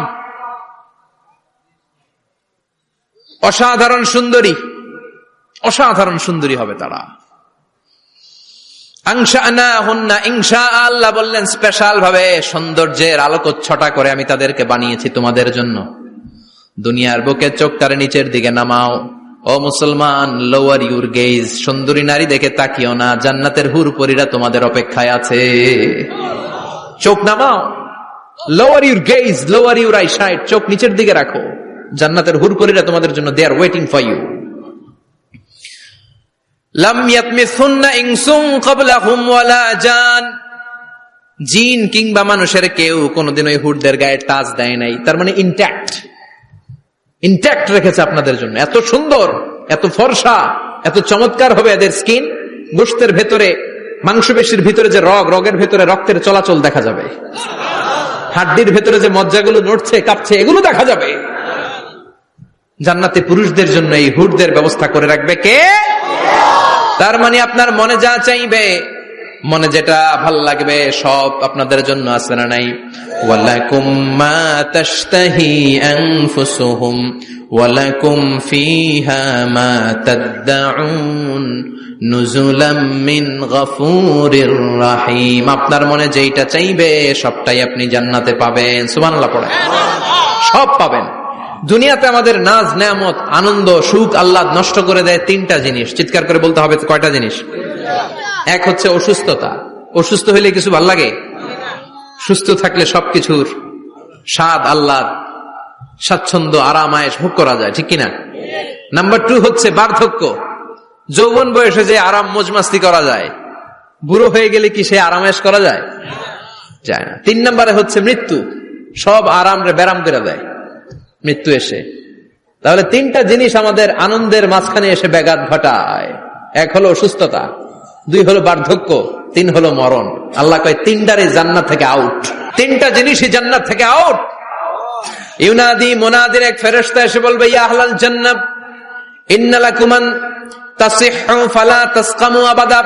অসাধারণ সুন্দরী, অসাধারণ সুন্দরী হবে তারা। আনশানাহুন্না ইনশা, আল্লাহ বললেন স্পেশাল ভাবে সৌন্দর্যের আলোকচ্ছটা করে আমি তাদেরকে বানিয়েছি তোমাদের জন্য। দুনিয়ার বুকে চোখটারে নিচের দিকে নামাও। ও মুসলমান, লোয়ার ইউর গেজ, সুন্দরী নারী দেখে তাকিও না, জান্নাতের হুরপরীরা তোমাদের অপেক্ষায় আছে। চোখ নামাও, lower your gauge, lower your eyesight, চোখ নিচের দিকে রাখো। জান্নাতের হুরপরীরা তোমাদের জন্য, দে আর ওয়েটিং ফর ইউ। লাম ইয়াতমিসুন্না ইনসুন ক্বাবলাহুম ওয়ালা জান, জিন কিংবা মানুষের কেউ কোনোদিন ওই হুরদের গায়ে টাচ দেয় নাই। তার মানে ইনট্যাক্ট রেখেছে আপনাদের জন্য। এত সুন্দর, এত ফর্সা, এত চমৎকার হবে এদের স্কিন। গোশতের ভেতরে, মাংসপেশির ভিতরে যে রগের ভেতরে রক্তের চলাচল দেখা যাবে, হাড্ডির ভেতরে যে মজ্জাগুলো নড়ছে কাঁপছে, এগুলো দেখা যাবে। জান্নাতে পুরুষদের জন্য এই হুরদের ব্যবস্থা করে রাখবে কে? তার মানে আপনার মনে যা চাইবে, মনে যেটা ভাল লাগবে, সব আপনাদের জন্য আছে না নাই? ওয়ালাকুম মা তাশতাহি আনফুসুহুম ওয়ালাকুম ফিহা মা তাদউন নুজুলাম মিন গফুরির রহিম। আপনার মনে যেটা চাইবে সবটাই আপনি জান্নাতে পাবেন। সুবহানাল্লাহ পড়েন। সব পাবেন। দুনিয়াতে আমাদের নাজ, নেয়ামত, আনন্দ, সুখ আল্লাহ নষ্ট করে দেয় তিনটা জিনিস। চিৎকার করে বলতে হবে কয়টা জিনিস? এক হচ্ছে অসুস্থতা। অসুস্থ হইলে কিছু ভাল লাগে? সুস্থ থাকলে সবকিছুর স্বাদ, আল্লাহ, স্বাচ্ছন্দ্য, আরাম, আয়েশ ভোগ করা যায়, ঠিক কিনা? নাম্বার 2 হচ্ছে বার্ধক্য। যৌবন বয়সে যে আরাম মজমাস্তি করা যায়, বুড়ো হয়ে গেলে কি সে আরাম আয়েশ করা যায়? যায় না। 3 নম্বরে হচ্ছে মৃত্যু। সব আরাম রে ব্যারাম করে দেয় মৃত্যু এসে। তাহলে 3টা জিনিস আমাদের আনন্দের মাঝখানে এসে ব্যাঘাত ঘটায়। 1 হলো অসুস্থতা, 2 হলো বার্ধক্য, 3 হলো মরণ। আল্লাহ কয় 3টারে জান্নাত থেকে আউট। 3টা জিনিসই জান্নাত থেকে আউট। ইউনাদি মুনাদির এক ফেরেশতা এসে বলবে, ইয়া আহলাল জান্নাহ ইন্না লাকুম আন তাসিহু ফালা তাসকামু আবাদা।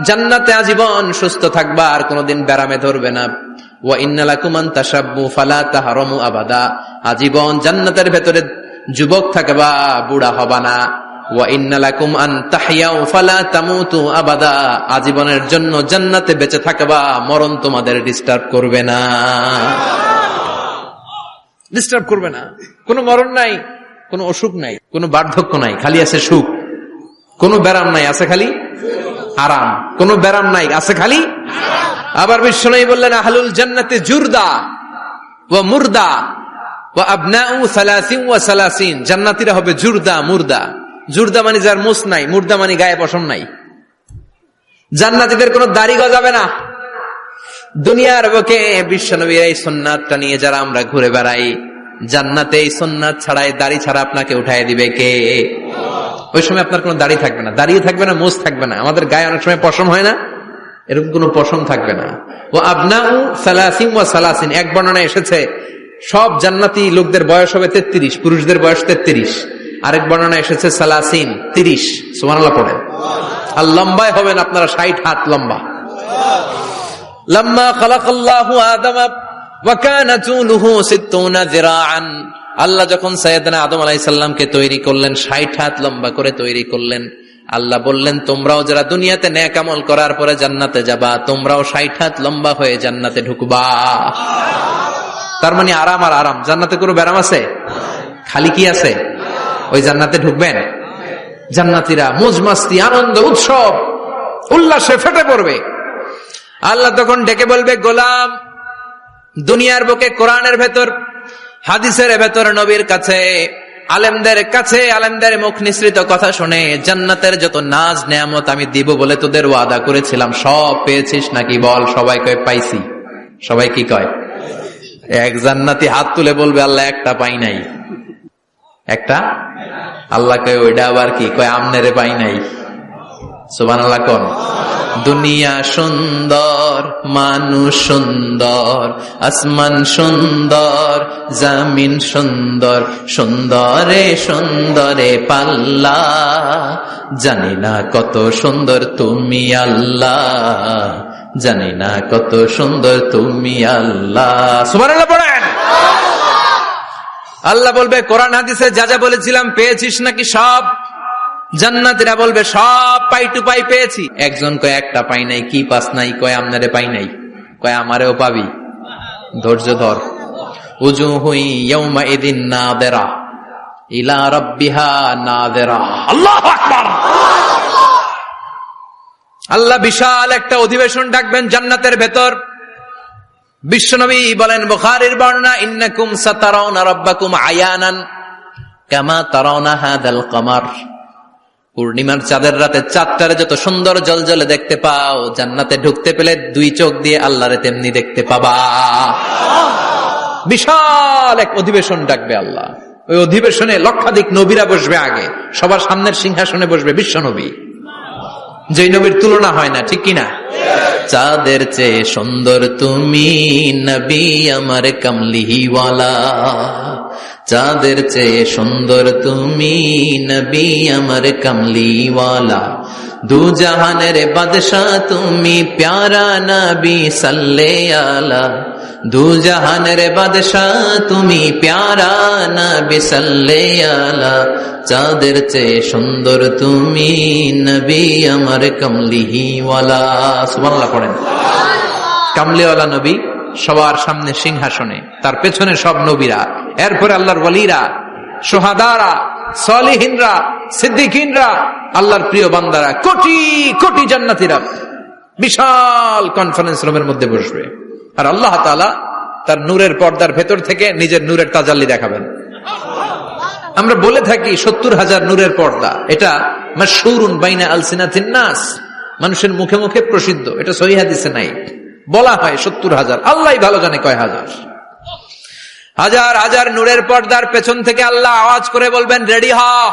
জান্নাতে আজীবন সুস্থ থাকবা, আর কোনোদিন ব্যারামে ধরবে না। ওয়া ইন্না লাকুম আন তাশাব্বু ফালা তাহরামু আবাদা, আজীবন জান্নাতের ভেতরে যুবক থাকবা, বুড়া হবা না। ওয়া ইন্না লাকুম আন তাহইয়াউ ফালা তামুতু আবাদা, আজীবনের জন্য জান্নাতে বেঁচে থাকবা, মরণ তোমাদের ডিস্টার্ব করবে না, ডিস্টার্ব করবে না। কোনো মরণ নাই, কোনো অসুখ নাই, কোনো বার্ধক্য নাই, খালি আছে সুখ। কোনো ব্যারাম নাই, আছে খালি আরাম। কোনো ব্যারাম নাই, আছে খালি। আবার বিশ্বনবী বললেন আহলুল জান্নাতে জুরদা ওয়া মুরদা ওয়া আবনাউ 30 ওয়া 30, জান্নাতীরা হবে জুরদা মুরদা। জুরদা মানে যার মুছ নাই, মুরদা মানে গায়ে পশম নাই। জান্নাতীদের কোনো দাড়ি গজাবে না। দুনিয়ার বুকে বিশ্বনবীর এই সুন্নাতটা নিয়ে যারা আমরা ঘুরে বেড়াই, জান্নাতে এই সুন্নাত ছাড়াই দাড়ি ছাড়া আপনাকে উঠায় দিবে কে? ওই সময় আপনার কোনো দাড়ি থাকবে না, দাড়িও থাকবে না, মুছ থাকবে না। আমাদের গায়ে অনেক সময় পশম হয় না, এরকম কোনো পশম থাকবে না। ও আবনাউ 30 ওয়া 30, এক বর্ণনায় এসেছে সব জান্নাতি লোকদের বয়স হবে 33, পুরুষদের বয়স 33। আরেক বর্ণনায় এসেছে 30। সুবহানাল্লাহ পড়েন। আর লম্বায় হবেন আপনারা 60 হাত লম্বা। লাম্মা খালাকাল্লাহু আদামা ওয়া কানা তুলুহু 60 যিরাআন, আল্লাহ যখন সাইয়েদনা আদম আলাইহিস সালামকে তৈরি করলেন, 60 হাত লম্বা করে তৈরি করলেন। আল্লাহ বললেন তোমরাও যারা দুনিয়াতে নেক আমল করার পরে জান্নাতে যাবা, তোমরাও 60 হাত লম্বা হয়ে জান্নাতে ঢুকবা। তার মানে আরাম আর আরাম। জান্নাতে কোনো ব্যারাম আছে? খালি কি আছে? ওই জান্নাতে ঢুকবেন, জান্নাতীরা মौज मस्ती আনন্দ উৎসব উল্লাসে ফেটে পড়বে। আল্লাহ তখন ডেকে বলবে গোলাম, দুনিয়ার বুকে কোরআনের ভেতর, হাদিসের ভেতর, নবীর কাছে, আলেমদের কাছে, আলেমদের মুখ নিঃসৃত কথা শুনে জান্নাতের যত নাজ নেয়ামত আমি দিব বলে তোদের ওয়াদা করেছিলাম, সব পেয়েছিস নাকি বল? সবাই কয় পাইছি। সবাই কি কয়? এক জান্নাতি হাত তুলে বলবে আল্লাহ একটা পাই নাই। একটা? আল্লাহ কয় ওইটা আবার কি? কয় আমনেরে পাই নাই। সুবহানাল্লাহ কোন? দুনিয়া সুন্দর, মানুষ সুন্দর, আসমান সুন্দর, জামিন সুন্দর, সুন্দরে সুন্দরে পাল্লা, জানি না কত সুন্দর তুমি আল্লাহ, জানি না কত সুন্দর তুমি আল্লাহ। সুবহানাল্লাহ পড়েন। আল্লাহ বলবে কোরআন হাদিসে যা যা বলেছিলাম পেয়েছিস নাকি সব? জান্নাতীরা বলবে সব পাই টু পাই পেয়েছি। একজন কয় একটা পাই নাই। কি পাস নাই? কয় আমনারে পাই নাই। কয় আমারেও পাবি, ধৈর্য ধর। উজুহু ইয়াউমা ইদিন নাযিরা ইলা রাব্বিহা নাযিরা। আল্লাহু আকবার। আল্লাহ বিশাল একটা অধিবেশন ডাকবেন জান্নাতের ভেতর। বিশ্বনবী বলেন বুখারীর বর্ণনা, ইন্নাকুম সাতারাউনা রাব্বাকুম আয়ানান কামা তারাউনা হাদাল কমার। পূর্ণিমার চাঁদের রাতে চাঁদটারে যত সুন্দর জলজলে দেখতে পাও, জান্নাতে ঢুকতে পেলে দুই চোখ দিয়ে আল্লাহরে তেমনি দেখতে পাবা। বিশাল এক অধিবেশন ডাকবে আল্লাহ। ওই অধিবেশনে লক্ষাধিক নবীরা বসবে। আগে সবার সামনের সিংহাসনে বসবে বিশ্বনবী, যে নবীর তুলনা হয় না, ঠিক কিনা? চাঁদের চেয়ে সুন্দর তুমি নবী আমার কামলিওয়ালা, চাঁদের চেয়ে সুন্দর তুমি নবী আমার কামলিওয়ালা, দু জাহানের বাদশাহ তুমি প্যারা নবী সাল্লে আলা, দু জাহানের বাদশাহ তুমি প্যারা নবী সাল্লে আলা, চাঁদের চেয়ে সুন্দর তুমি নবী আমার কামলিওয়ালা। সুবহানাল্লাহ পড়েন। কামলিওয়ালা নবী সবার সামনে সিংহাসনে, তার পেছনে সব নবীরা, এরপরে আল্লাহর ওয়ালিরা, শুহাদারা, সালিহিনরা, সিদ্দিকিনরা, আল্লাহর প্রিয় বান্দারা, কোটি কোটি জান্নাতীরা বিশাল কনফারেন্স রুমের মধ্যে বসবে। আর আল্লাহ তাআলা তার নূরের পর্দার ভেতর থেকে নিজের নূরের তাজাল্লি দেখাবেন। আমরা বলে থাকি 70,000 নূরের পর্দা, এটা মাশহুরুন বাইনা আলসিনাতিন নাস, মানুষের মুখে মুখে প্রসিদ্ধ। এটা সহিহ হাদিসে নাই, বলা হয় 70,000, আল্লাহই ভালো জানে কয় হাজার। হাজার হাজার নূরের পর্দার পেছন থেকে আল্লাহ আওয়াজ করে বলবেন রেডি হও,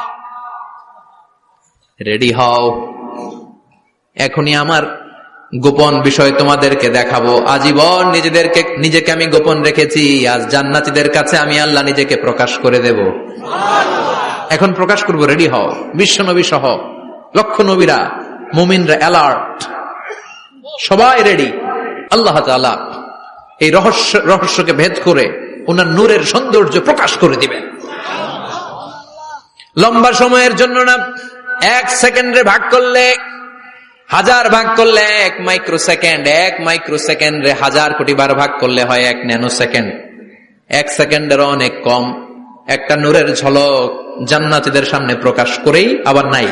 রেডি হও, এখনই আমার গোপন বিষয় তোমাদেরকে দেখাবো। আজীবন নিজেকে আমি গোপন রেখেছি, আজ জান্নাতীদের কাছে আমি আল্লাহ নিজেকে প্রকাশ করে দেব। এখন প্রকাশ করব, রেডি হও। বিশ্ব নবী সহ লক্ষ নবীরা, মুমিনরা অ্যালার্ট, সবাই রেডি। আল্লাহ তাআলা এই রহস্যকে ভেদ করে ওনার নূরের সৌন্দর্য প্রকাশ করে দিবেন। লম্বা সময়ের জন্য না, 1 সেকেন্ডে ভাগ করলে, 1000 ভাগ করলে 1 মাইক্রোসেকেন্ড, 1 মাইক্রোসেকেন্ডে 1000 কোটি বার ভাগ করলে হয় 1 ন্যানো সেকেন্ড। 1 সেকেন্ডের অনেক কম একটা নূরের ঝলক জান্নাতীদের সামনে প্রকাশ করেই আবার নাই।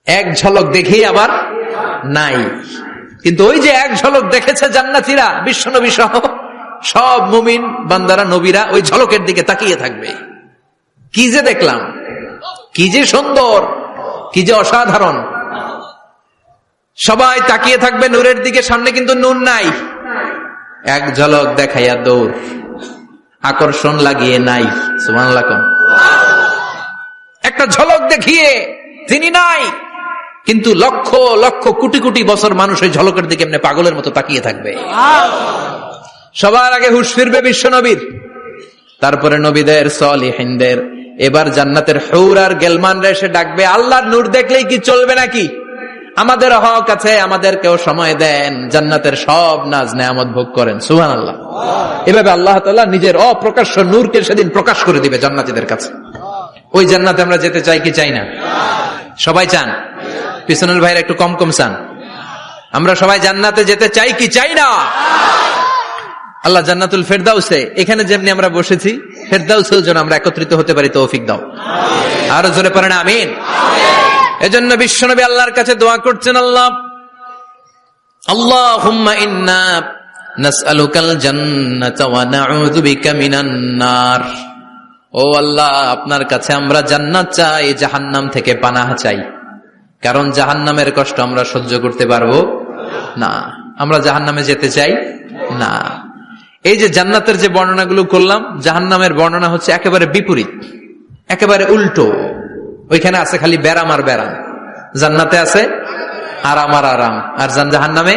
এক ঝলক দেখেই আবার নাই। কিন্তু ওই যে এক ঝলক দেখেছে জান্নাতীরা, বিশ্বনবী সহ সব মুমিন বান্দারা, নবীরা ওই ঝলকের দিকে তাকিয়ে থাকবে। কি যে দেখলাম, কি যে সুন্দর, কি যে অসাধারণ। সবাই তাকিয়ে থাকবে নূরের দিকে, সামনে কিন্তু নূর নাই। এক ঝলক দেখাইয়া দৌড়, আকর্ষণ লাগিয়ে নাই। সুবহানাল্লাহ। একটা ঝলক দেখিয়ে তিনি নাই, কিন্তু লক্ষ লক্ষ কোটি কোটি বছর মানুষ ওই ঝলকের দিকে এমনি পাগলের মতো তাকিয়ে থাকবে। সবার আগে হুঁশ ফিরবে বিশ্ব নবীর, তারপরে নবীদের, সলিহিনদের। এবার জান্নাতের হুর আর গেলমানরা এসে ডাকবে, আল্লাহর নূর দেখলেই কি চলবে নাকি? আমাদের হক আছে, আমাদেরকেও সময় দেন, জান্নাতের সব নাজ নেয়ামত ভোগ করেন। সুবহানাল্লাহ। এভাবে আল্লাহ তাআলা নিজের অপ্রকাশ্য নূরকে সেদিন প্রকাশ করে দিবে জান্নাতীদের কাছে। ওই জান্নাতে আমরা যেতে চাই কি চাই না? সবাই চান? পিছনের ভাইরা একটু কম কম চান। আমরা সবাই জান্নাতে যেতে চাই কি চাই না? আল্লাহ জান্নাতুল ফেরদাউসে, এখানে যেমনি আমরা বসেছি, ফেরদাউসেও যেন আমরা একত্রিত হতে পারি, তৌফিক দাও। আরো জোরে পড়েন আমিন। এজন্য বিশ্বনবী আল্লাহর কাছে দোয়া করছেন, আল্লাহ আল্লাহুম্মা ইন্না নাসআলুকাল জান্নাতা ওয়া নাউযু বিকা মিনান নার। ও আল্লাহ, আপনার কাছে আমরা জান্নাত চাই, জাহান্নাম থেকে পানাহ চাই। কারণ জাহান্নামের কষ্ট আমরা সহ্য করতে পারবো না। আমরা জাহান্নামে যেতে চাই না। এই যে জান্নাতের যে বর্ণনাগুলো করলাম, জাহান্নামের বর্ণনা হচ্ছে একেবারে বিপরীত, একেবারে উল্টো। ওইখানে আছে খালি ব্যারাম আর ব্যারাম, জান্নাতে আছে আরাম আর আরাম, আর জাহান্নামে